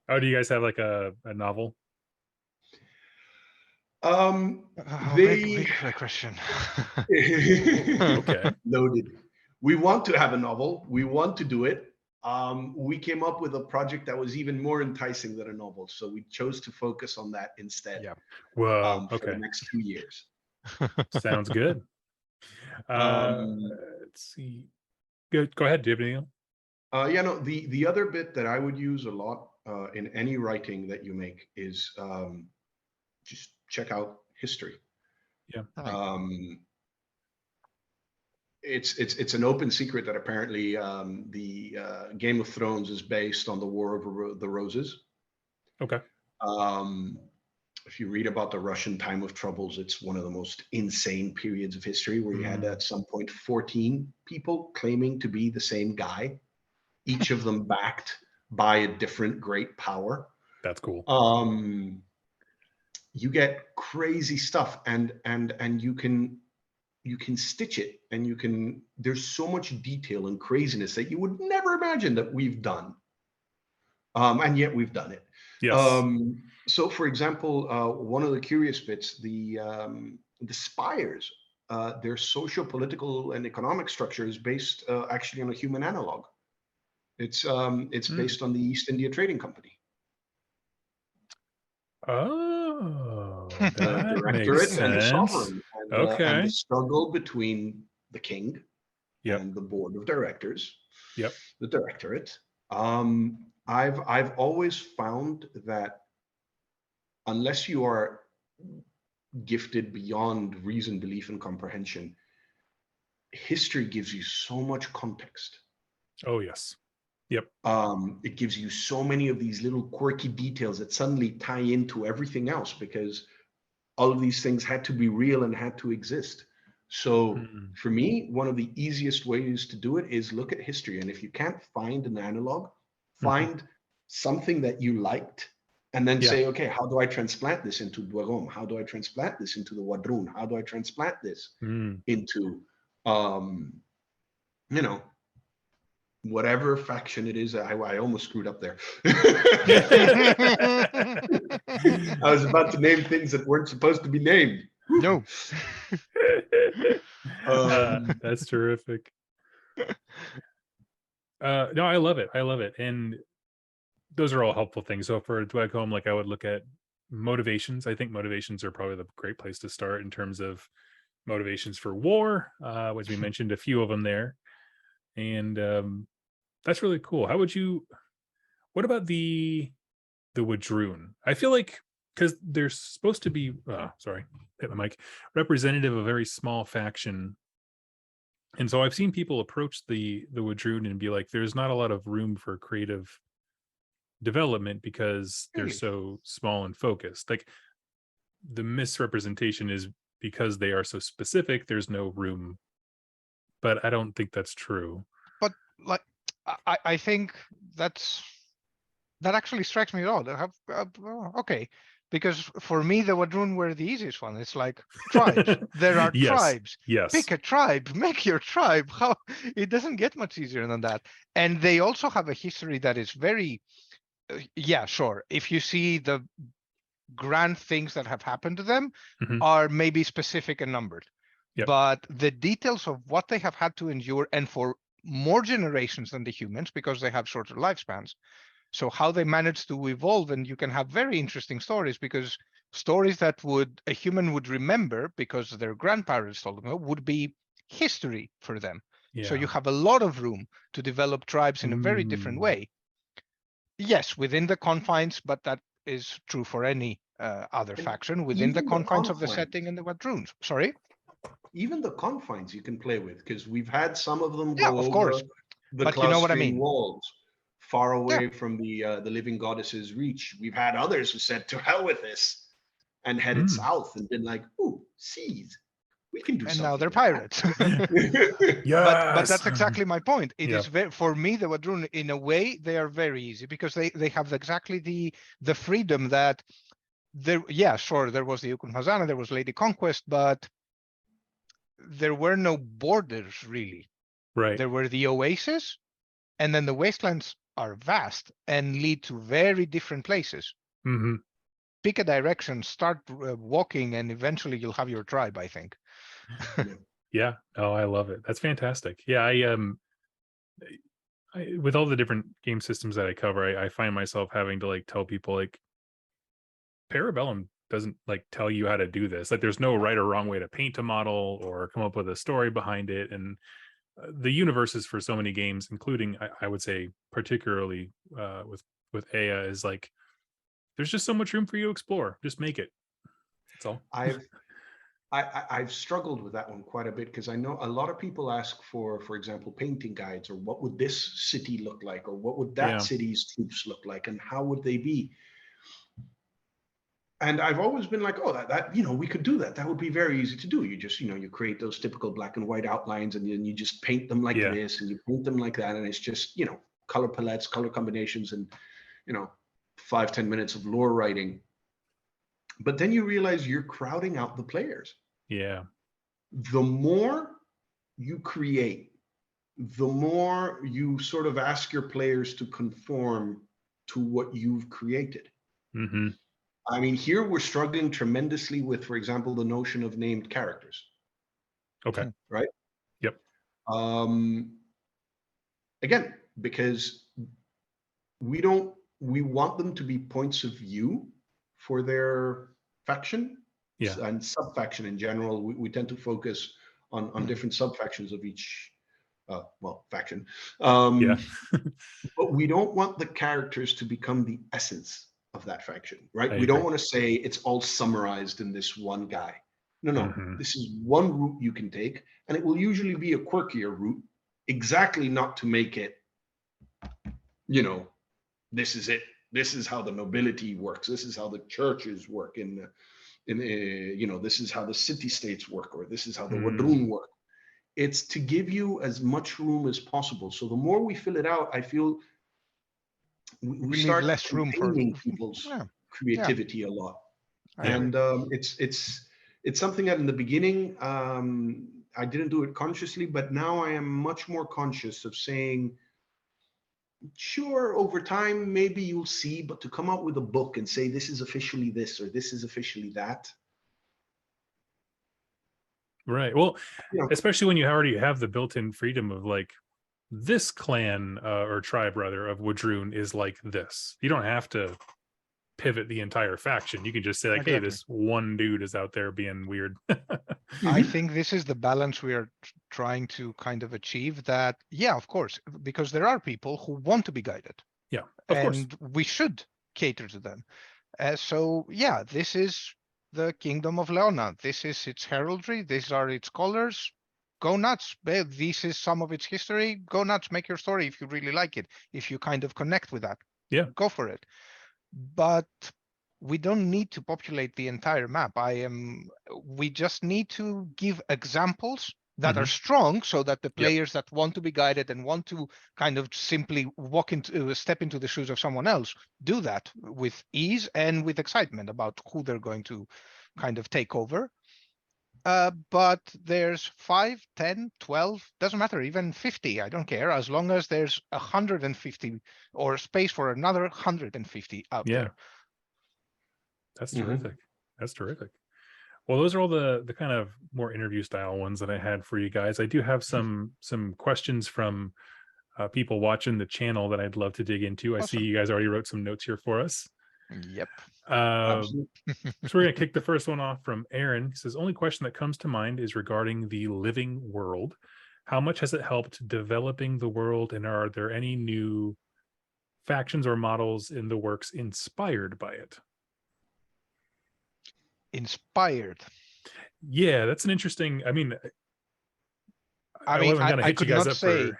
Oh, do you guys have like a novel? Big question. Okay. Loaded. We want to have a novel. We want to do it. We came up with a project that was even more enticing than a novel, so we chose to focus on that instead. Yeah. Whoa. For the next 2 years. Sounds good. Let's see. Good. Go ahead. Do you have anything else? Yeah, no, the other bit that I would use a lot in any writing that you make is just check out history. Yeah. It's an open secret that apparently the Game of Thrones is based on the War of the Roses. Okay. If you read about the Russian time of troubles, it's one of the most insane periods of history where you had at some point 14 people claiming to be the same guy, each of them backed by a different great power. That's cool. You get crazy stuff, and you can stitch it, and there's so much detail and craziness that you would never imagine that we've done. And yet we've done it. Yes. So, for example, one of the curious bits, the spires, their social, political, and economic structure is based actually on a human analog. It's based on the East India Trading Company. Oh, The that directorate makes and the sense. sovereign, and, Okay. and the struggle between the king Yep. and the board of directors. Yep. The directorate. I've always found that unless you are gifted beyond reason, belief, and comprehension, history gives you so much context. Oh, yes. Yep. It gives you so many of these little quirky details that suddenly tie into everything else, because all of these things had to be real and had to exist. So for me, one of the easiest ways to do it is look at history. And if you can't find an analog, find something that you liked, and then say, okay, how do I transplant this into Boiron? How do I transplant this into the Wadrun? How do I transplant this into, whatever faction it is? I almost screwed up there. I was about to name things that weren't supposed to be named. No. That's terrific. No, I love it. I love it. And those are all helpful things. So for Dweck Home, like I would look at motivations. I think motivations are probably the great place to start in terms of motivations for war, which we mentioned a few of them there. And that's really cool. What about the Wadrun? I feel like, because they're supposed to be, sorry, hit my mic, representative of a very small faction. And so I've seen people approach the Wadrun and be like, there's not a lot of room for creative development because they're so small and focused. Like, the misrepresentation is because they are so specific, there's no room. But I don't think that's true. But like, I think that actually strikes me odd. Okay, because for me the Wadrun were the easiest one. It's like tribes. There are tribes. Yes. Pick a tribe, make your tribe. How it doesn't get much easier than that. And they also have a history that is very, yeah, sure. If you see the grand things that have happened to them are maybe specific and numbered. Yep. But the details of what they have had to endure, and for more generations than the humans, because they have shorter lifespans. So how they managed to evolve, and you can have very interesting stories, because stories that a human would remember because their grandparents told them would be history for them. Yeah. So you have a lot of room to develop tribes in a very different way. Yes, within the confines, but that is true for any other faction, within the confines of the setting and the Wadruns. Sorry? Even the confines you can play with, because we've had some of them go over the but you know what I mean. walls, far away from the living goddess's reach. We've had others who said, to hell with this, and headed south and been like, ooh, seas. We can do something. And now they're pirates. Yes. But that's exactly my point. It is for me, the Wadrun, in a way, they are very easy, because they have exactly the freedom that there. Yeah, sure, there was the Ukun Hazana, there was Lady Conquest, but there were no borders really. Right. There were the oases, and then the wastelands are vast and lead to very different places. Pick a direction, start walking, and eventually you'll have your tribe, I think. Yeah. Oh, I love it. That's fantastic. Yeah. I with all the different game systems that I cover, I find myself having to like tell people, like, Parabellum doesn't like tell you how to do this. Like, there's no right or wrong way to paint a model or come up with a story behind it. And the universes for so many games, including I would say particularly with Aya, is like, there's just so much room for you to explore. Just make it. That's all. I've struggled with that one quite a bit because I know a lot of people ask for example, painting guides, or what would this city look like, or what would that city's troops look like, and how would they be? And I've always been like, oh, that we could do that. That would be very easy to do. You just you create those typical black and white outlines, and then you just paint them like this, and you paint them like that, and it's just color palettes, color combinations, and 5-10 minutes of lore writing. But then you realize you're crowding out the players. Yeah. The more you create, the more you sort of ask your players to conform to what you've created. Mm-hmm. I mean, here we're struggling tremendously with, for example, the notion of named characters. Okay. Right? Yep. Again, because we want them to be points of view for their faction and sub-faction in general. We tend to focus on different sub-factions of each faction. But we don't want the characters to become the essence of that faction, right? We don't want to say it's all summarized in this one guy. No. This is one route you can take, and it will usually be a quirkier route, exactly not to make it, this is it. This is how the nobility works. This is how the churches work this is how the city-states work, or this is how the Wadrun work. It's to give you as much room as possible. So the more we fill it out, I feel we start less room for people's creativity a lot. And it's something that in the beginning I didn't do it consciously, but now I am much more conscious of saying, sure, over time maybe you'll see, but to come out with a book and say this is officially this or this is officially that. Right. Well, especially when you already have the built-in freedom of like, this clan or tribe rather of Wadrun is like this. You don't have to pivot the entire faction. You can just say like, hey, this one dude is out there being weird. I think this is the balance we are trying to kind of achieve. That, of course, because there are people who want to be guided. Yeah, of course. And we should cater to them. This is the Kingdom of Leona. This is its heraldry. These are its colors. Go nuts. This is some of its history. Go nuts. Make your story if you really like it. If you kind of connect with that, go for it. But we don't need to populate the entire map. We just need to give examples that are strong, so that the players that want to be guided and want to kind of simply step into the shoes of someone else do that with ease and with excitement about who they're going to kind of take over. But there's 5, 10, 12, doesn't matter, even 50, I don't care, as long as there's 150 or space for another 150 out there. That's terrific. That's terrific. Well, those are all the kind of more interview style ones that I had for you guys. I do have some questions from people watching the channel that I'd love to dig into. I see you guys already wrote some notes here for us. Yep. So we're going to kick the first one off from Aaron. He says, only question that comes to mind is regarding the living world. How much has it helped developing the world, and are there any new factions or models in the works inspired by it? Inspired. Yeah, that's an interesting. I mean, I could not say.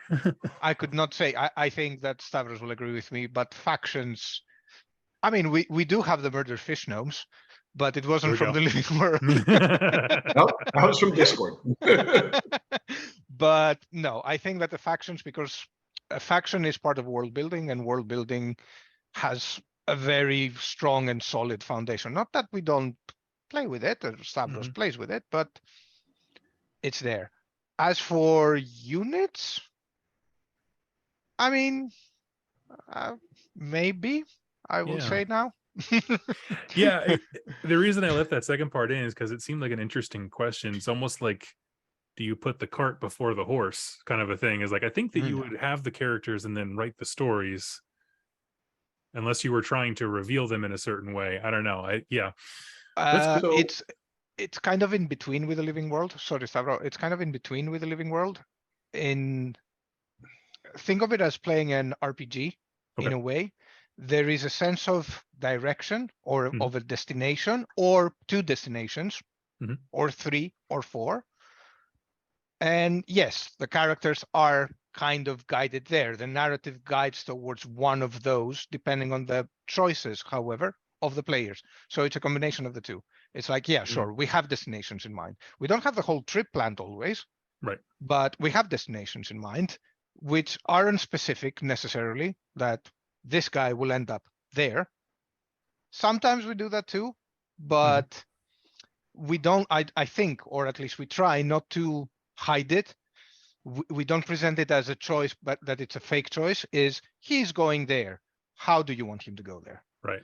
I could not say. I think that Stavros will agree with me. But factions. I mean, we do have the murder fish gnomes, but it wasn't from the living world. No, that was from Discord. But no, I think that the factions, because a faction is part of world building, and world building has a very strong and solid foundation. Not that we don't play with it, or Stavros plays with it, but it's there. As for units, I mean, maybe I will say now. The reason I left that second part in is because it seemed like an interesting question. It's almost like, do you put the cart before the horse kind of a thing? Is like, I think that you would have the characters and then write the stories, unless you were trying to reveal them in a certain way. I don't know. It's kind of in between with the living world. Sorry, Stavro. It's kind of in between with the living world. Think of it as playing an RPG in a way. there is a sense of direction or of a destination or two destinations or three or four. And yes, the characters are kind of guided there. The narrative guides towards one of those, depending on the choices, however, of the players. So it's a combination of the two. It's like, yeah, sure, we have destinations in mind. We don't have the whole trip planned always, Right. but we have destinations in mind, which aren't specific necessarily, that this guy will end up there. Sometimes we do that too, but we don't, I think, or at least we try not to hide it. We don't present it as a choice, but that it's a fake choice. Is he's going there. How do you want him to go there? Right.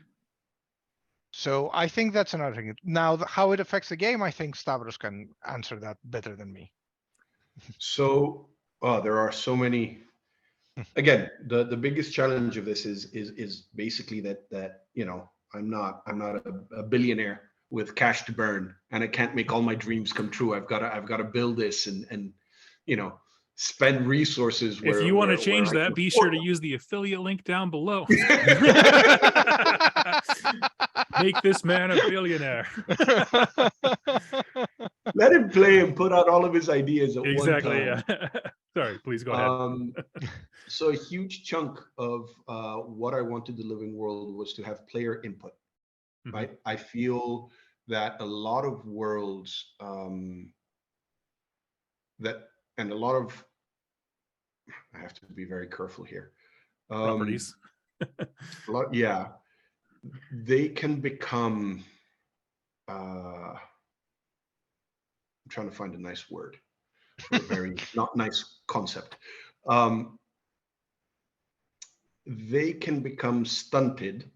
So I think that's another thing. Now, how it affects the game, I think Stavros can answer that better than me. So there are so many. Again, the biggest challenge of this is basically that you know, I'm not a billionaire with cash to burn, and I can't make all my dreams come true. I've got to build this and you know, spend resources. If you want to change that, be sure to use the affiliate link down below. Make this man a billionaire. Let him play and put out all of his ideas at Exactly, one time. yeah. Sorry, please go ahead. So a huge chunk of what I wanted the living world was to have player input, right? I feel that a lot of worlds and a lot of, I have to be very careful here. Properties. Yeah, they can become, I'm trying to find a nice word, a very not nice concept. They can become stunted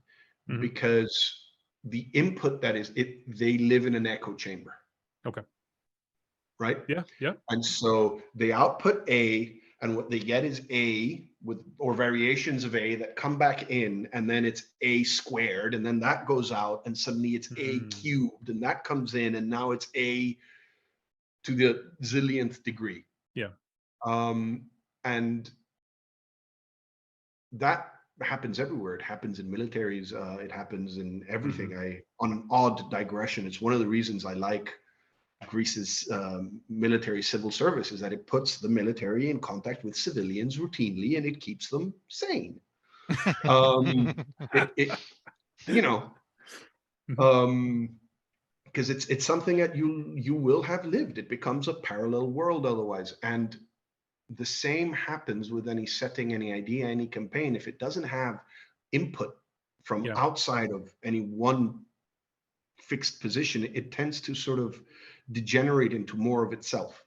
because the input that is it, they live in an echo chamber. Okay. Right? Yeah, yeah. And so they output A, and what they get is A with or variations of A that come back in, and then it's A squared, and then that goes out, and suddenly it's A cubed, and that comes in, and now it's A to the zillionth degree. Yeah. And that happens everywhere. It happens in militaries. It happens in everything. On an odd digression, it's one of the reasons I like Greece's military civil service, is that it puts the military in contact with civilians routinely, and it keeps them sane. You know, because it's something that you will have lived. It becomes a parallel world otherwise, and the same happens with any setting, any idea, any campaign. If it doesn't have input from outside of any one fixed position, it tends to sort of degenerate into more of itself.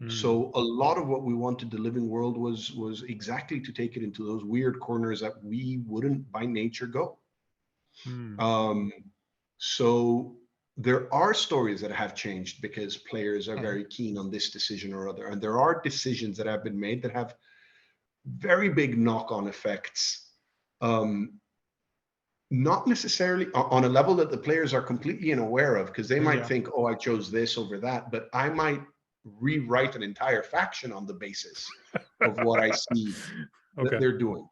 So a lot of what we wanted the living world was exactly to take it into those weird corners that we wouldn't by nature go. So there are stories that have changed because players are very keen on this decision or other. And there are decisions that have been made that have very big knock-on effects. Not necessarily on a level that the players are completely unaware of, because they might think, oh, I chose this over that, but I might rewrite an entire faction on the basis of what I see that they're doing.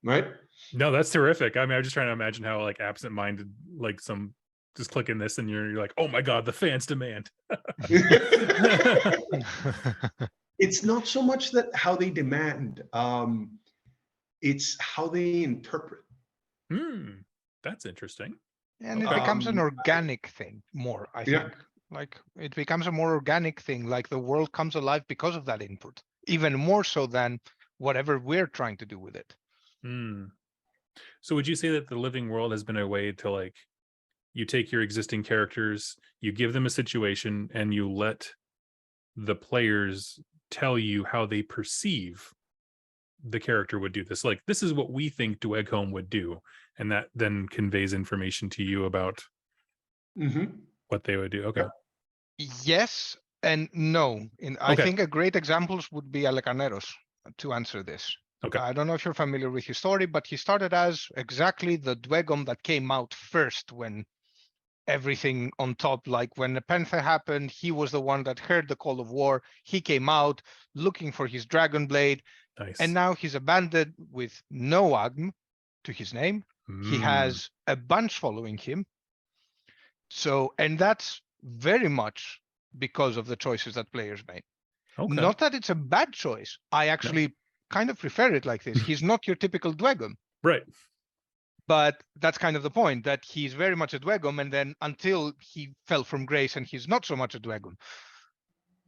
Right? No, that's terrific. I mean, I'm just trying to imagine how like absent-minded, like some just clicking this and you're like, oh my God, the fans demand. It's not so much that how they demand, it's how they interpret. That's interesting. And it becomes an organic thing more, I think. Like it becomes a more organic thing, like the world comes alive because of that input, even more so than whatever we're trying to do with it. So would you say that the living world has been a way to, like, you take your existing characters, you give them a situation, and you let the players tell you how they perceive the character would do this? Like, this is what we think Dwegholm would do, and that then conveys information to you about what they would do. Okay. Yes and no. I think a great examples would be Alecaneros to answer this. Okay. I don't know if you're familiar with his story, but he started as exactly the Dwegholm that came out first when everything on top, like when Nepenthe happened, he was the one that heard the call of war. He came out looking for his dragon blade. Nice. And now he's abandoned with no Agm, to his name. He has a bunch following him. So, and that's very much because of the choices that players made. Okay. Not that it's a bad choice. I actually kind of prefer it like this. He's not your typical Dwegum. Right. But that's kind of the point, that he's very much a Dwegum, and then until he fell from grace and he's not so much a Dwegum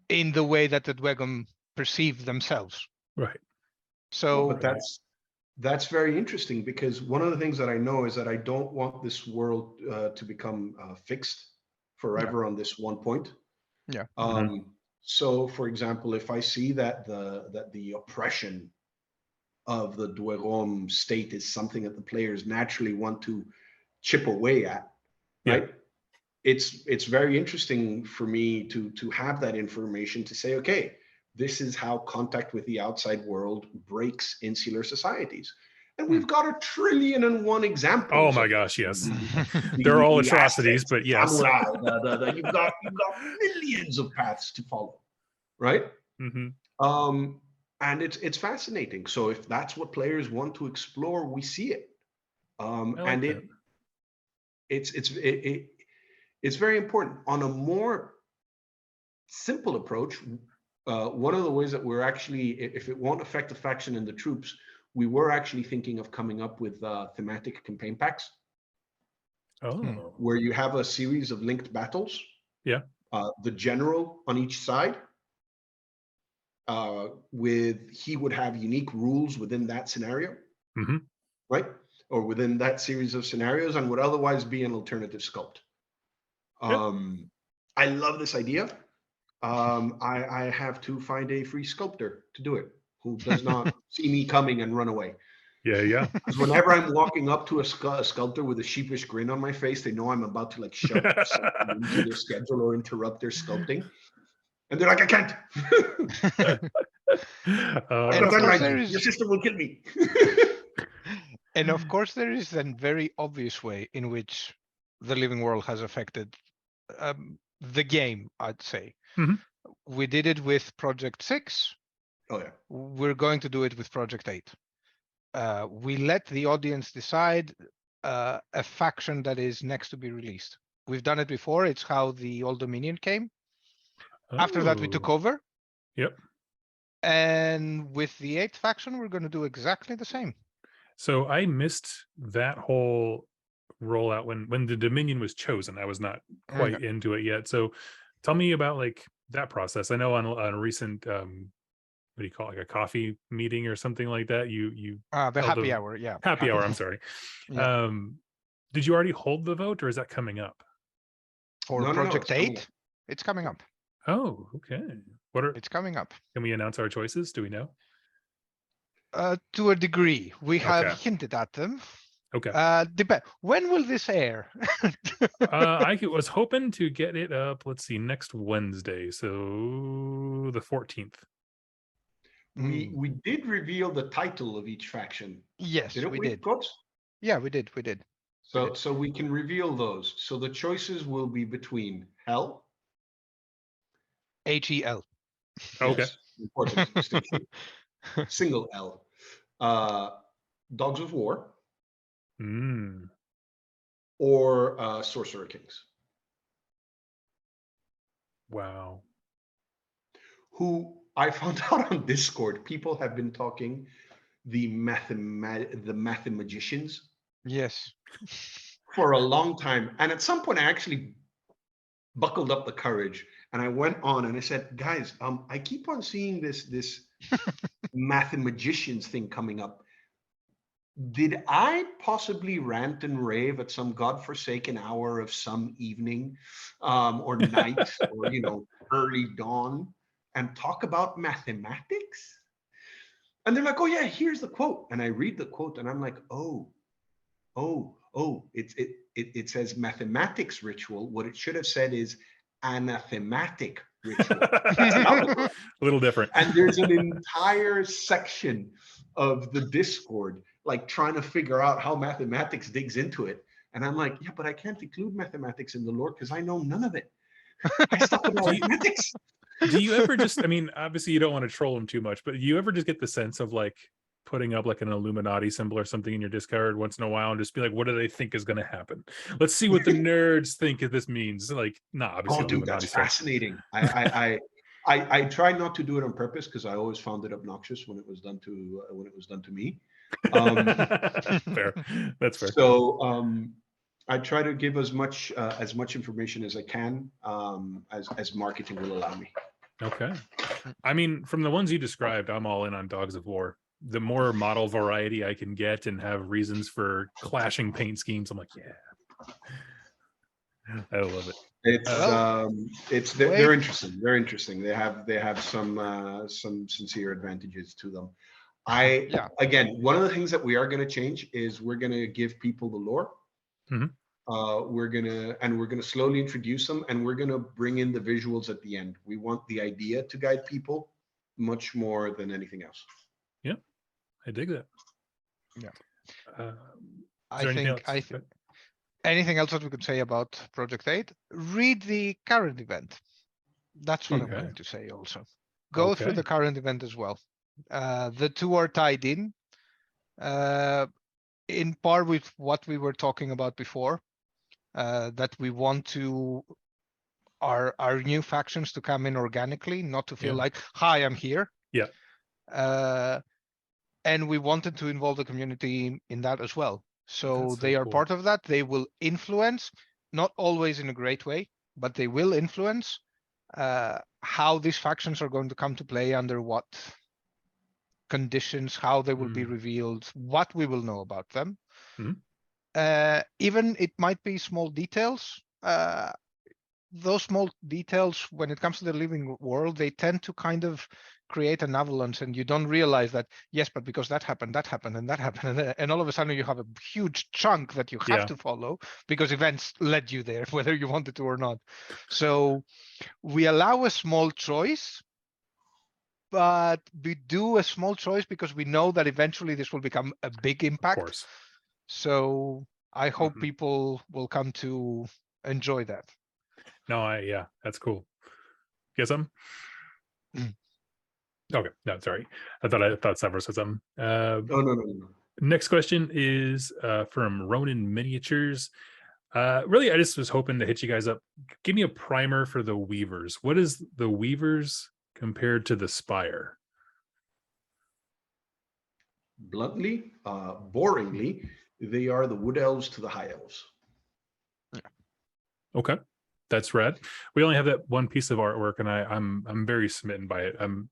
in the way that the Dwegum perceive themselves. Right. So but that's very interesting, because one of the things that I know is that I don't want this world to become fixed forever on this one point. Yeah. So, for example, if I see that the oppression of the Dwerom state is something that the players naturally want to chip away at, right? It's very interesting for me to have that information to say, okay, this is how contact with the outside world breaks insular societies. And we've got 1,000,000,001 examples. Oh my gosh, yes. They're all atrocities, but yes. Samurai, you've got millions of paths to follow, right? And it's fascinating. So if that's what players want to explore, we see it. And it's very important. On a more simple approach, one of the ways that we're actually, if it won't affect the faction and the troops, we were actually thinking of coming up with thematic campaign packs. Where you have a series of linked battles. Yeah. The general on each side, he would have unique rules within that scenario, right? Or within that series of scenarios, and would otherwise be an alternative sculpt. I love this idea. I have to find a free sculptor to do it, who does not see me coming and run away. Yeah. Because whenever I'm walking up to a sculptor with a sheepish grin on my face, they know I'm about to like shove something into their schedule or interrupt their sculpting. And they're like, I can't. Your sister will kill me. And of course, there is a very obvious way in which the living world has affected the game, I'd say. We did it with Project 6. Oh, yeah. We're going to do it with Project 8. We let the audience decide a faction that is next to be released. We've done it before. It's how the Old Dominion came. After that, we took over. Yep. And with the 8th faction, we're going to do exactly the same. So I missed that whole rollout when the Dominion was chosen. I was not quite into it yet. So tell me about like that process. I know on a recent what do you call it, like a coffee meeting or something like that, you the happy hour. Yeah, happy hour, I'm sorry. Did you already hold the vote, or is that coming up for Project 8? It's coming up. Oh, okay. It's coming up. Can we announce our choices? Do we know? To a degree, we have hinted at them. Okay. When will this air? I was hoping to get it up, let's see, next Wednesday, so the 14th. We did reveal the title of each faction. Yes, we did. Coach? Yeah, we did. So we can reveal those. So the choices will be between Hell. HEL. Okay. Yes, important distinction. Single L. Dogs of War. Or Sorcerer Kings. Wow. Who I found out on Discord, people have been talking the mathemagicians. Yes. For a long time. And at some point I actually buckled up the courage and I went on and I said, guys, I keep on seeing this mathemagicians thing coming up. Did I possibly rant and rave at some godforsaken hour of some evening or night or, early dawn and talk about mathematics? And they're like, oh, yeah, here's the quote. And I read the quote and I'm like, it says mathematics ritual. What it should have said is anathematic ritual. A little different. And there's an entire section of the Discord like trying to figure out how mathematics digs into it. And I'm like, yeah, but I can't include mathematics in the lore because I know none of it. I stuck with mathematics. Do you ever just, I mean, obviously you don't want to troll them too much, but do you ever just get the sense of like, putting up like an Illuminati symbol or something in your discard once in a while and just be like, what do they think is going to happen? Let's see what the nerds think this means. Like, obviously Oh, dude, that's Illuminati stuff. fascinating. I try not to do it on purpose because I always found it obnoxious when it was done to me. Fair. That's fair. So I try to give as much information as I can, as marketing will allow me. Okay. I mean, from the ones you described, I'm all in on Dogs of War. The more model variety I can get and have reasons for clashing paint schemes, I'm like, yeah, I love it. They're interesting. They're interesting. They have some sincere advantages to them. Again, one of the things that we are going to change is we're going to give people the lore. Mhm. We're gonna slowly introduce them, and we're gonna bring in the visuals at the end. We want the idea to guide people much more than anything else. Yeah, I dig that. Yeah. I think anything else that we could say about Project 8? Read the current event. That's what I'm going to say also. Go through the current event as well. The two are tied in part with what we were talking about before, that we want to our new factions to come in organically, not to feel like, hi, I'm here. Yeah. And we wanted to involve the community in that as well. So they are cool. part of that. They will influence, not always in a great way, but they will influence how these factions are going to come to play, under what conditions, how they will be revealed, what we will know about them. Even it might be small details. Those small details, when it comes to the living world, they tend to kind of create an avalanche, and you don't realize that, yes, but because that happened, and that happened, and all of a sudden you have a huge chunk that you have to follow because events led you there, whether you wanted to or not. So we allow a small choice, but we do a small choice because we know that eventually this will become a big impact. Of course. So I hope people will come to enjoy that. No, that's cool. Get some? Okay, no, sorry. I thought Severus said something. No. Next question is from Ronin Miniatures. Really, I just was hoping to hit you guys up. Give me a primer for the Weavers. What is the Weavers compared to the Spire? Bluntly, boringly, they are the Wood Elves to the High Elves. Okay, that's rad. We only have that one piece of artwork, and I'm very smitten by it. I'm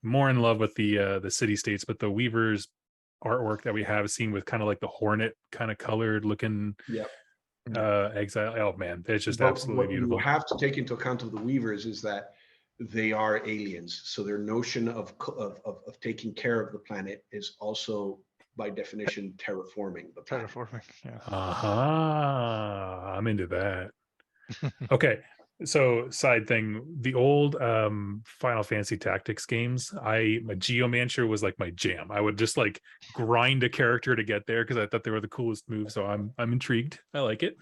more in love with the city states, but the Weavers artwork that we have seen with kind of like the Hornet kind of colored looking exile. Oh man, it's just absolutely beautiful. What you have to take into account of the Weavers is that they are aliens, so their notion of taking care of the planet is also, by definition, terraforming the planet. I'm into that. Okay, so side thing, the old Final Fantasy Tactics games, my Geomancer was like my jam. I would just like grind a character to get there because I thought they were the coolest moves. So I'm intrigued. I like it.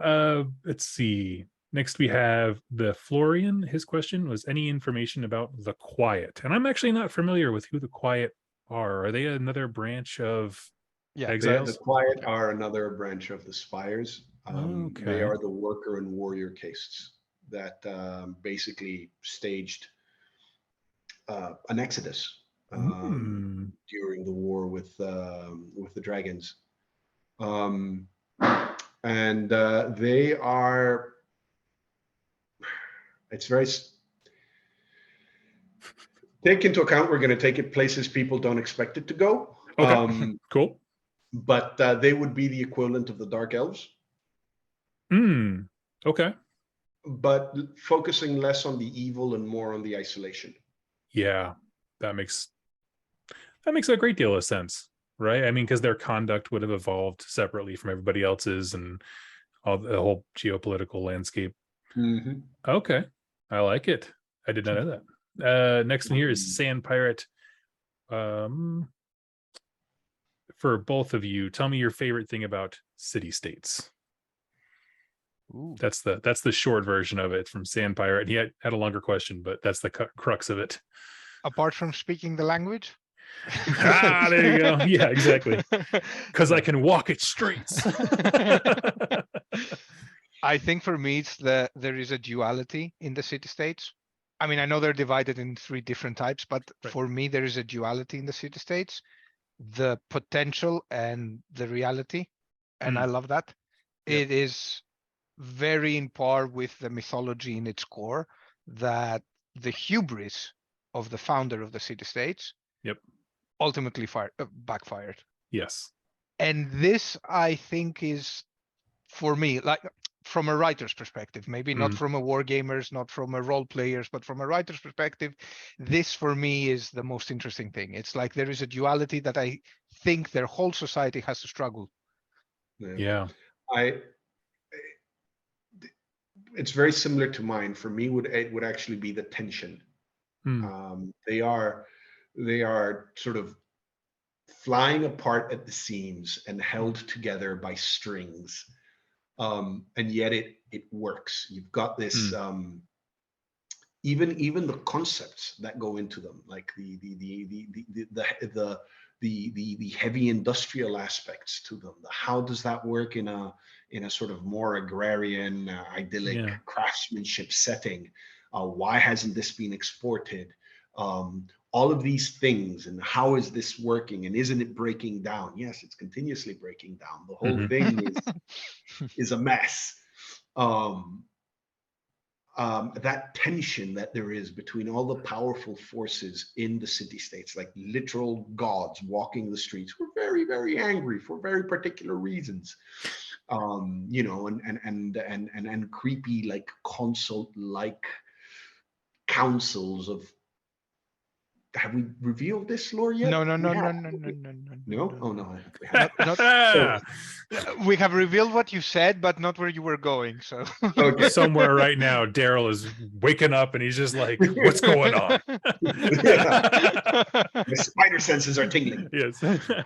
Let's see. Next we have the Florian. His question was, any information about the Quiet? And I'm actually not familiar with who the Quiet are. Are they another branch of Exiles? The Quiet are another branch of the Spires. They are the worker and warrior castes that basically staged an exodus during the war with the dragons, and they are. It's very. Take into account, we're going to take it places people don't expect it to go. Okay, cool. But they would be the equivalent of the Dark Elves. Okay. But focusing less on the evil and more on the isolation. Yeah, that makes a great deal of sense, right? I mean, because their conduct would have evolved separately from everybody else's and all the whole geopolitical landscape. Okay, I like it. I did not know that. Next one here is Sand Pirate. For both of you, tell me your favorite thing about city states. That's the short version of it from Sand Pirate. He had a longer question, but that's the crux of it. Apart from speaking the language. There you go. Yeah, exactly. Because I can walk its streets. I think for me, it's there is a duality in the city-states. I mean, I know they're divided in 3 different types, but for me, there is a duality in the city-states, the potential and the reality. And I love that. Yep. It is very in par with the mythology in its core, that the hubris of the founder of the city-states ultimately backfired. Yes. And this, I think, is, for me, like, from a writer's perspective, maybe not from a wargamers, not from a role players, but from a writer's perspective, this for me is the most interesting thing. It's like there is a duality that I think their whole society has to struggle. Yeah. It's very similar to mine. For me, it would actually be the tension. They are sort of flying apart at the seams and held together by strings, and yet it works. You've got this even the concepts that go into them, like the heavy industrial aspects to them. How does that work in a sort of more agrarian, idyllic craftsmanship setting? Why hasn't this been exported? All of these things, and how is this working, and isn't it breaking down? Yes, it's continuously breaking down. The whole thing is a mess. That tension that there is between all the powerful forces in the city-states, like literal gods walking the streets, who are very, very angry for very particular reasons, you know, and creepy, like consult-like councils of. Have we revealed this lore yet? No. Oh no. We have revealed what you said, but not where you were going. So somewhere right now, Daryl is waking up and he's just like, "What's going on?" The spider senses are tingling. Yes.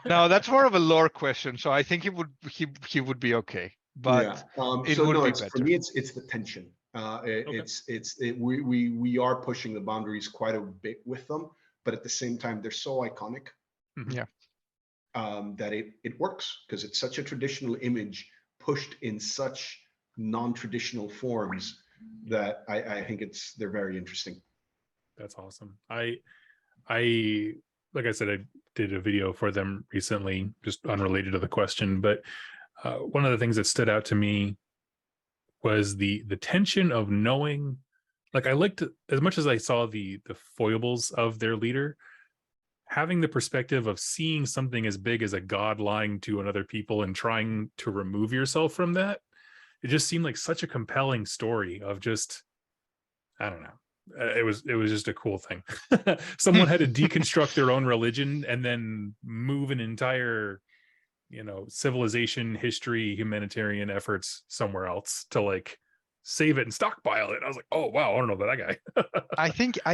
No, that's more of a lore question. So I think he would be okay. But it would be better. For me, it's the tension. We are pushing the boundaries quite a bit with them. But at the same time, they're so iconic, that it works, because it's such a traditional image pushed in such non-traditional forms that I think they're very interesting. That's awesome. I like I said, I did a video for them recently, just unrelated to the question, but one of the things that stood out to me was the tension of knowing. Like, I liked, as much as I saw the foibles of their leader, having the perspective of seeing something as big as a god lying to another people and trying to remove yourself from that. It just seemed like such a compelling story of just, I don't know. It was just a cool thing. Someone had to deconstruct their own religion and then move an entire, you know, civilization, history, humanitarian efforts somewhere else to like save it and stockpile it. I was like, oh wow, I don't know about that guy. I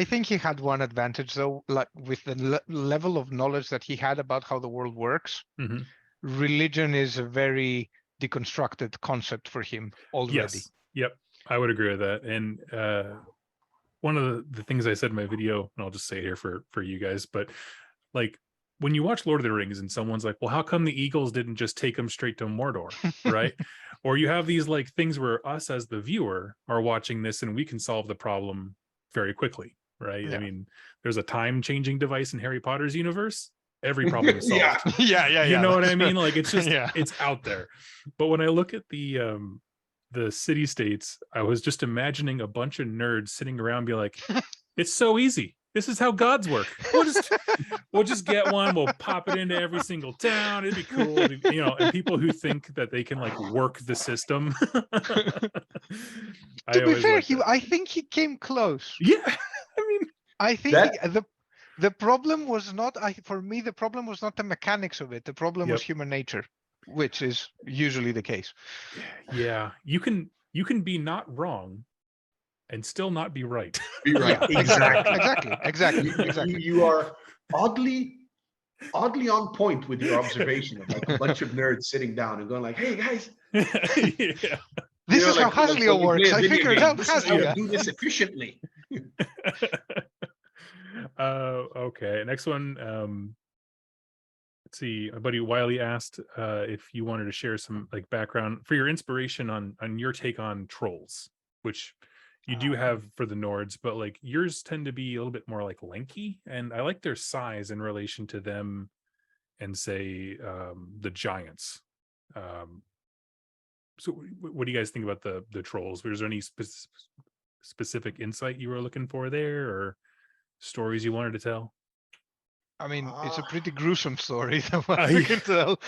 think he had one advantage though, like with the level of knowledge that he had about how the world works. Religion is a very deconstructed concept for him already. Yes. Yep, I would agree with that. And one of the things I said in my video, and I'll just say it here for you guys, but like, when you watch Lord of the Rings and someone's like, well, how come the Eagles didn't just take them straight to Mordor, right? Or you have these like things where us as the viewer are watching this and we can solve the problem very quickly, right? I mean, there's a time-changing device in Harry Potter's universe. Every problem is solved. You know what I mean? Like, it's just, it's out there. But when I look at the city-states, I was just imagining a bunch of nerds sitting around and be like, it's so easy. This is how gods work. We'll just get one. We'll pop it into every single town. It'd be cool, you know. And people who think that they can like work the system. To be fair, I think he came close. Yeah, I mean, I think the problem was not. For me, the problem was not the mechanics of it. The problem was human nature, which is usually the case. Yeah, you can be not wrong and still not be right. Be right. Exactly. You are oddly on point with your observation of like a bunch of nerds sitting down and going like, "Hey guys, this is how Haslio works. I figured out Haslio. Do this efficiently." Okay. Next one. Let's see. My buddy Wiley asked if you wanted to share some like background for your inspiration on your take on trolls, which you do have for the Nords, but like yours tend to be a little bit more like lanky, and I like their size in relation to them and say the giants. So what do you guys think about the trolls? Was there any specific insight you were looking for there, or stories you wanted to tell? I mean, it's a Ah, pretty gruesome story, that one Uh, we can tell.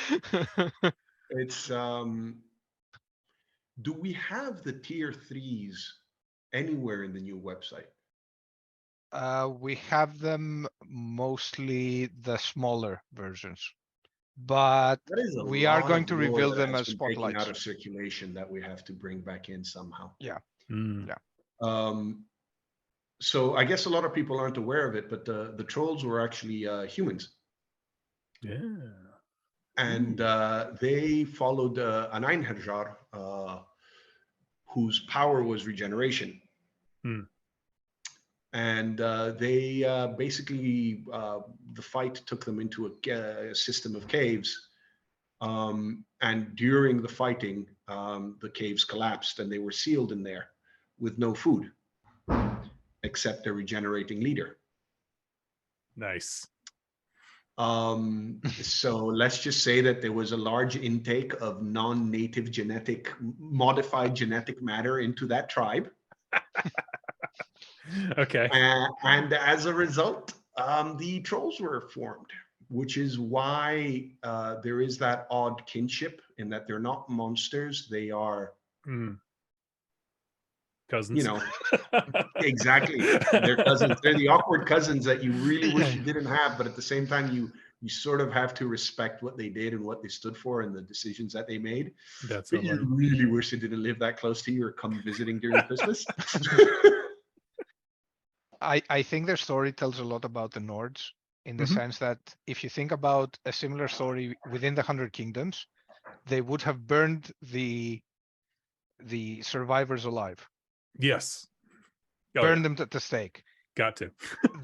it's do we have the tier 3s anywhere in the new website? We have them mostly the smaller versions, but That is a we are lot going of to lore reveal that them has as been taken out spotlights. of circulation that we have to bring back in somehow. Yeah. Mm. So I guess a lot of people aren't aware of it, but the trolls were actually humans, Yeah. and they followed an Einherjar whose power was regeneration. Mm. And they basically, the fight took them into a system of caves. And during the fighting, the caves collapsed and they were sealed in there with no food except a regenerating leader. Nice. So let's just say that there was a large intake of non-native modified genetic matter into that tribe. Okay. And as a result, the trolls were formed, which is why there is that odd kinship in that they're not monsters. They are, Cousins. Exactly. They're cousins. They're the awkward cousins that you really wish you didn't have, but at the same time, you sort of have to respect what they did and what they stood for and the decisions that they made. That's But so you funny. really wish they didn't live that close to you or come visiting during Christmas. I think their story tells a lot about the Nords in the sense that if you think about a similar story within the 100 Kingdoms, they would have burned the survivors alive. Yes. Oh, Burn yeah. them at the stake. Got to.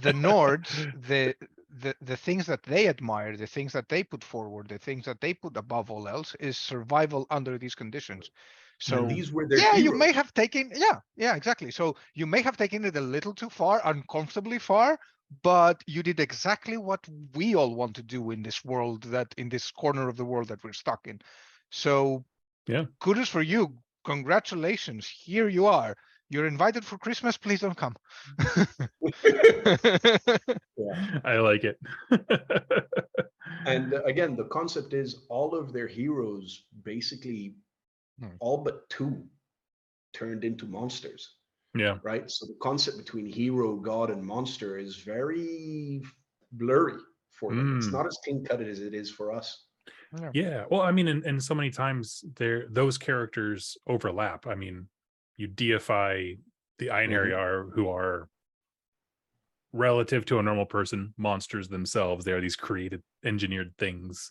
The Nords, the things that they admire, the things that they put forward, the things that they put above all else is survival under these conditions. So and these were their yeah, heroes. you may have taken exactly. So you may have taken it a little too far, uncomfortably far, but you did exactly what we all want to do in this world, that in this corner of the world that we're stuck in. So Yeah. kudos for you. Congratulations. Here you are. You're invited for Christmas. Please don't come. Yeah. I like it. And again, the concept is all of their heroes, basically all but 2 turned into monsters. Yeah. Right. So the concept between hero, god, and monster is very blurry for them. It's not as clean cut as it is for us. Yeah. Well, I mean, and so many times those characters overlap. I mean, you deify the Einherjar, who are relative to a normal person, monsters themselves. They are these created, engineered things.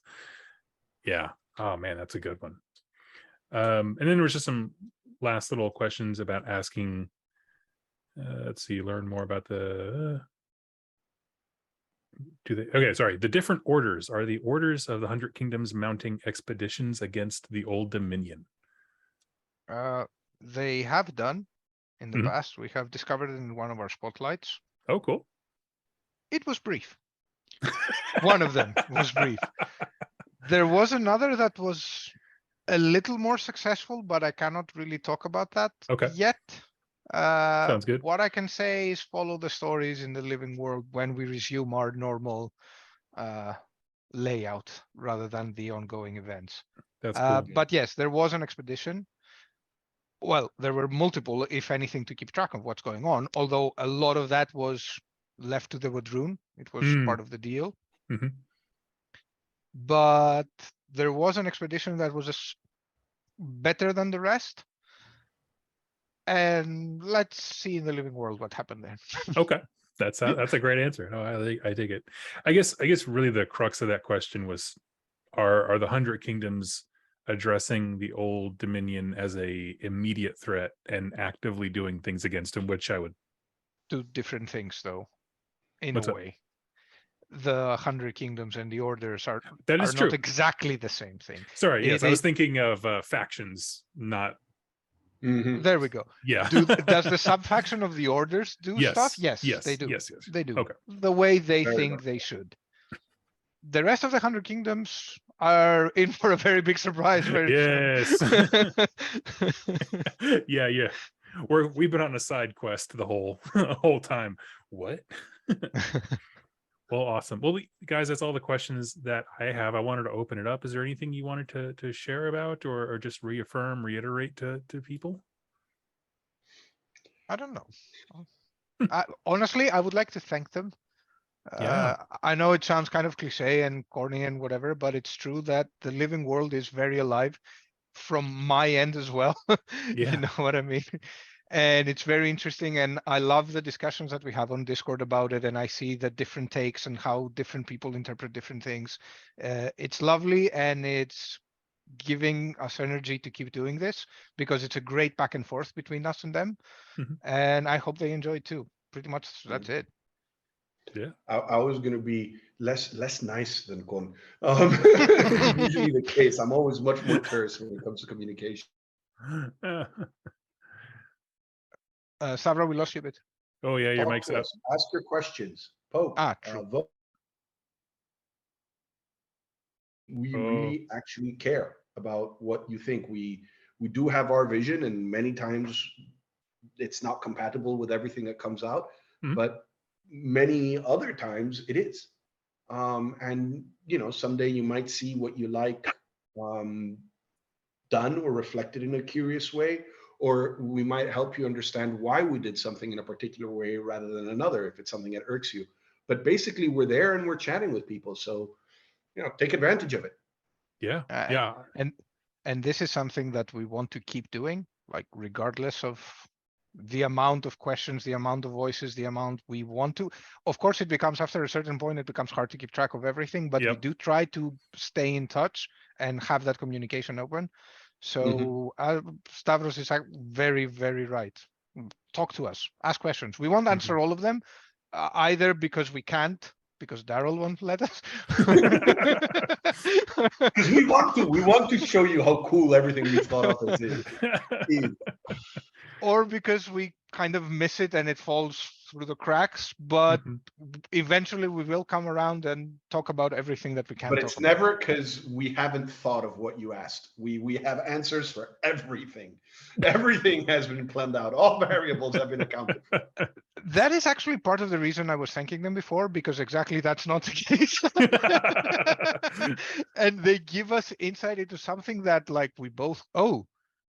Yeah. Oh man, that's a good one. And then there was just some last little questions about asking. Let's see, learn more about the. Okay, sorry. The different orders are the orders of the 100 Kingdoms mounting expeditions against the Old Dominion. They have done in the past. We have discovered it in one of our spotlights. Oh, cool. It was brief. One of them was brief. There was another that was a little more successful, but I cannot really talk about that yet. Sounds good. What I can say is follow the stories in the living world when we resume our normal layout rather than the ongoing events. That's cool. But yes, there was an expedition. Well, there were multiple, if anything, to keep track of what's going on, although a lot of that was left to the Wadroon. It was part of the deal. But there was an expedition that was better than the rest. And let's see in the living world what happened there. Okay. That's a great answer. No, I dig it. I guess really the crux of that question was, are the 100 Kingdoms addressing the Old Dominion as a immediate threat and actively doing things against them, which I would do different things though. in What's a up? way. The 100 Kingdoms and the Orders are That is not true. exactly the same thing. Sorry, yes, I was thinking of factions, not. There we go. Yeah. Does the sub-faction of the Orders do stuff? Yes. Yes, they do. Yes. They do. Okay. The way they Very think much they should. The rest of the 100 Kingdoms are in for a very big surprise very Yes. soon. Yeah. We've been on a side quest the whole time. What? Well, awesome. Well, guys, that's all the questions that I have. I wanted to open it up. Is there anything you wanted to share about, or just reiterate to people? I don't know. Honestly, I would like to thank them. Yeah. I know it sounds kind of cliche and corny and whatever, but it's true that the living world is very alive from my end as well. Yeah. You know what I mean? And it's very interesting. And I love the discussions that we have on Discord about it. And I see the different takes and how different people interpret different things. It's lovely, and it's giving us energy to keep doing this because it's a great back and forth between us and them. Mhm. And I hope they enjoy too. Pretty much that's it. Yeah. I was going to be less nice than Con. Usually the case. I'm always much more terse when it comes to communication. Savra, we lost you a bit. Oh yeah, your Talk mic's to up. us. Ask your questions. Poke. True. Vote. We really actually care about what you think. We do have our vision, and many times it's not compatible with everything that comes out, but many other times it is. And someday you might see what you like done or reflected in a curious way, or we might help you understand why we did something in a particular way rather than another, if it's something that irks you. But basically, we're there and we're chatting with people, so take advantage of it. Yeah. And this is something that we want to keep doing, like regardless of the amount of questions, the amount of voices, the amount we want to. Of course, it becomes, after a certain point, it becomes hard to keep track of everything, but we do try to stay in touch and have that communication open. So Stavros is very, very right. Talk to us, ask questions. We won't answer all of them, either because we can't, because Daryl won't let us. Because we want to show you how cool everything we've thought of is. Or because we kind of miss it and it falls through the cracks, but eventually we will come around and talk about everything that we can. But it's never because we haven't thought of what you asked. We have answers for everything. Everything has been planned out. All variables have been accounted for. That is actually part of the reason I was thanking them before, because exactly that's not the case. And they give us insight into something that, like, we both,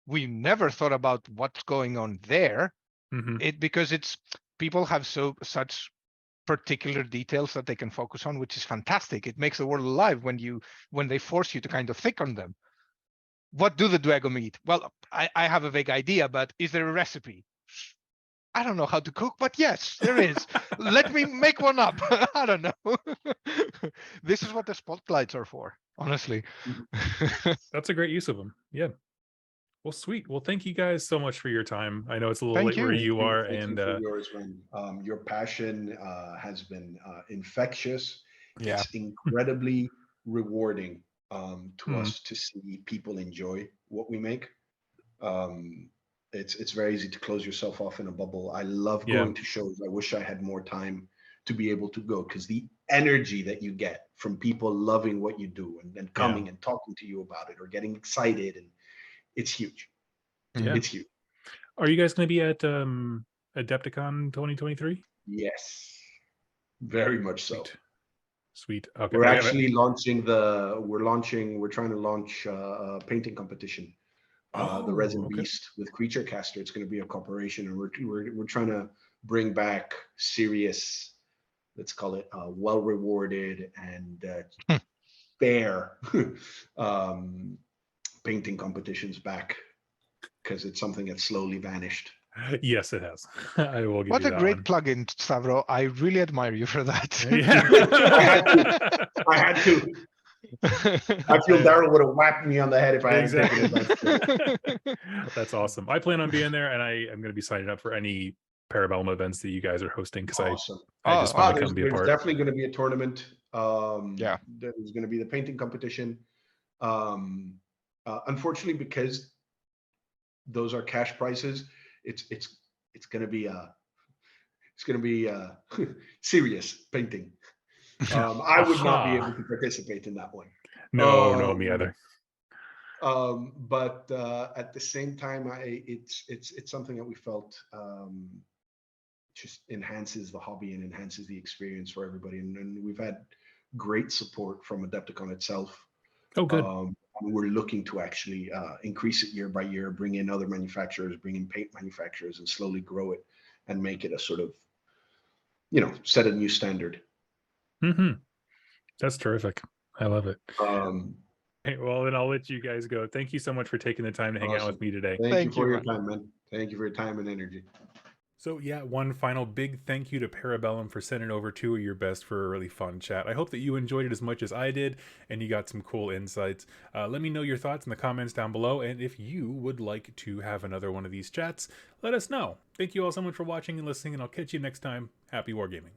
we never thought about what's going on there. Because it's, people have such particular details that they can focus on, which is fantastic. It makes the world alive when they force you to kind of think on them. What do the Duego eat? Well, I have a vague idea, but is there a recipe? I don't know how to cook, but yes, there is. Let me make one up. I don't know. This is what the spotlights are for, honestly. That's a great use of them. Yeah. Well, sweet. Well, thank you guys so much for your time. I know it's a little late where you are, and yours, man. Your passion has been infectious. Yeah. It's incredibly rewarding to us to see people enjoy what we make. It's very easy to close yourself off in a bubble. I love going to shows. I wish I had more time to be able to go, because the energy that you get from people loving what you do and coming and talking to you about it or getting excited, and it's huge. It's huge. Are you guys going to be at Adepticon 2023? Yes, very much so. Sweet. Okay. We're actually we're trying to launch a painting competition. The Resin Beast with Creature Caster. It's going to be a corporation, and we're trying to bring back serious, let's call it well rewarded and fair painting competitions back, because it's something that's slowly vanished. Yes, it has. I will give what you a that great one. plug-in, Stavro. I really admire you for that. I had to. I feel Daryl would have whacked me on the head if I hadn't taken it. That's awesome. I plan on being there, and I am going to be signing up for any Parabellum events that you guys are hosting, because Awesome. I just want to There's, come be a there's part. definitely going to be a tournament. Yeah. There's going to be the painting competition. Unfortunately, because those are cash prizes, it's going to be serious painting. I would not be able to participate in that one. No, me either. But at the same time, it's something that we felt just enhances the hobby and enhances the experience for everybody. And we've had great support from Adepticon itself. Oh, good. We're looking to actually increase it year by year, bring in other manufacturers, bring in paint manufacturers, and slowly grow it and make it a sort of, set a new standard. That's terrific. I love it. Hey, well, then I'll let you guys go. Thank you so much for taking the time to hang out with me today. Thank you for your time, man. Thank you for your time and energy. So yeah, one final big thank you to Parabellum for sending over 2 of your best for a really fun chat. I hope that you enjoyed it as much as I did and you got some cool insights. Let me know your thoughts in the comments down below, and if you would like to have another one of these chats, let us know. Thank you all so much for watching and listening, and I'll catch you next time. Happy wargaming.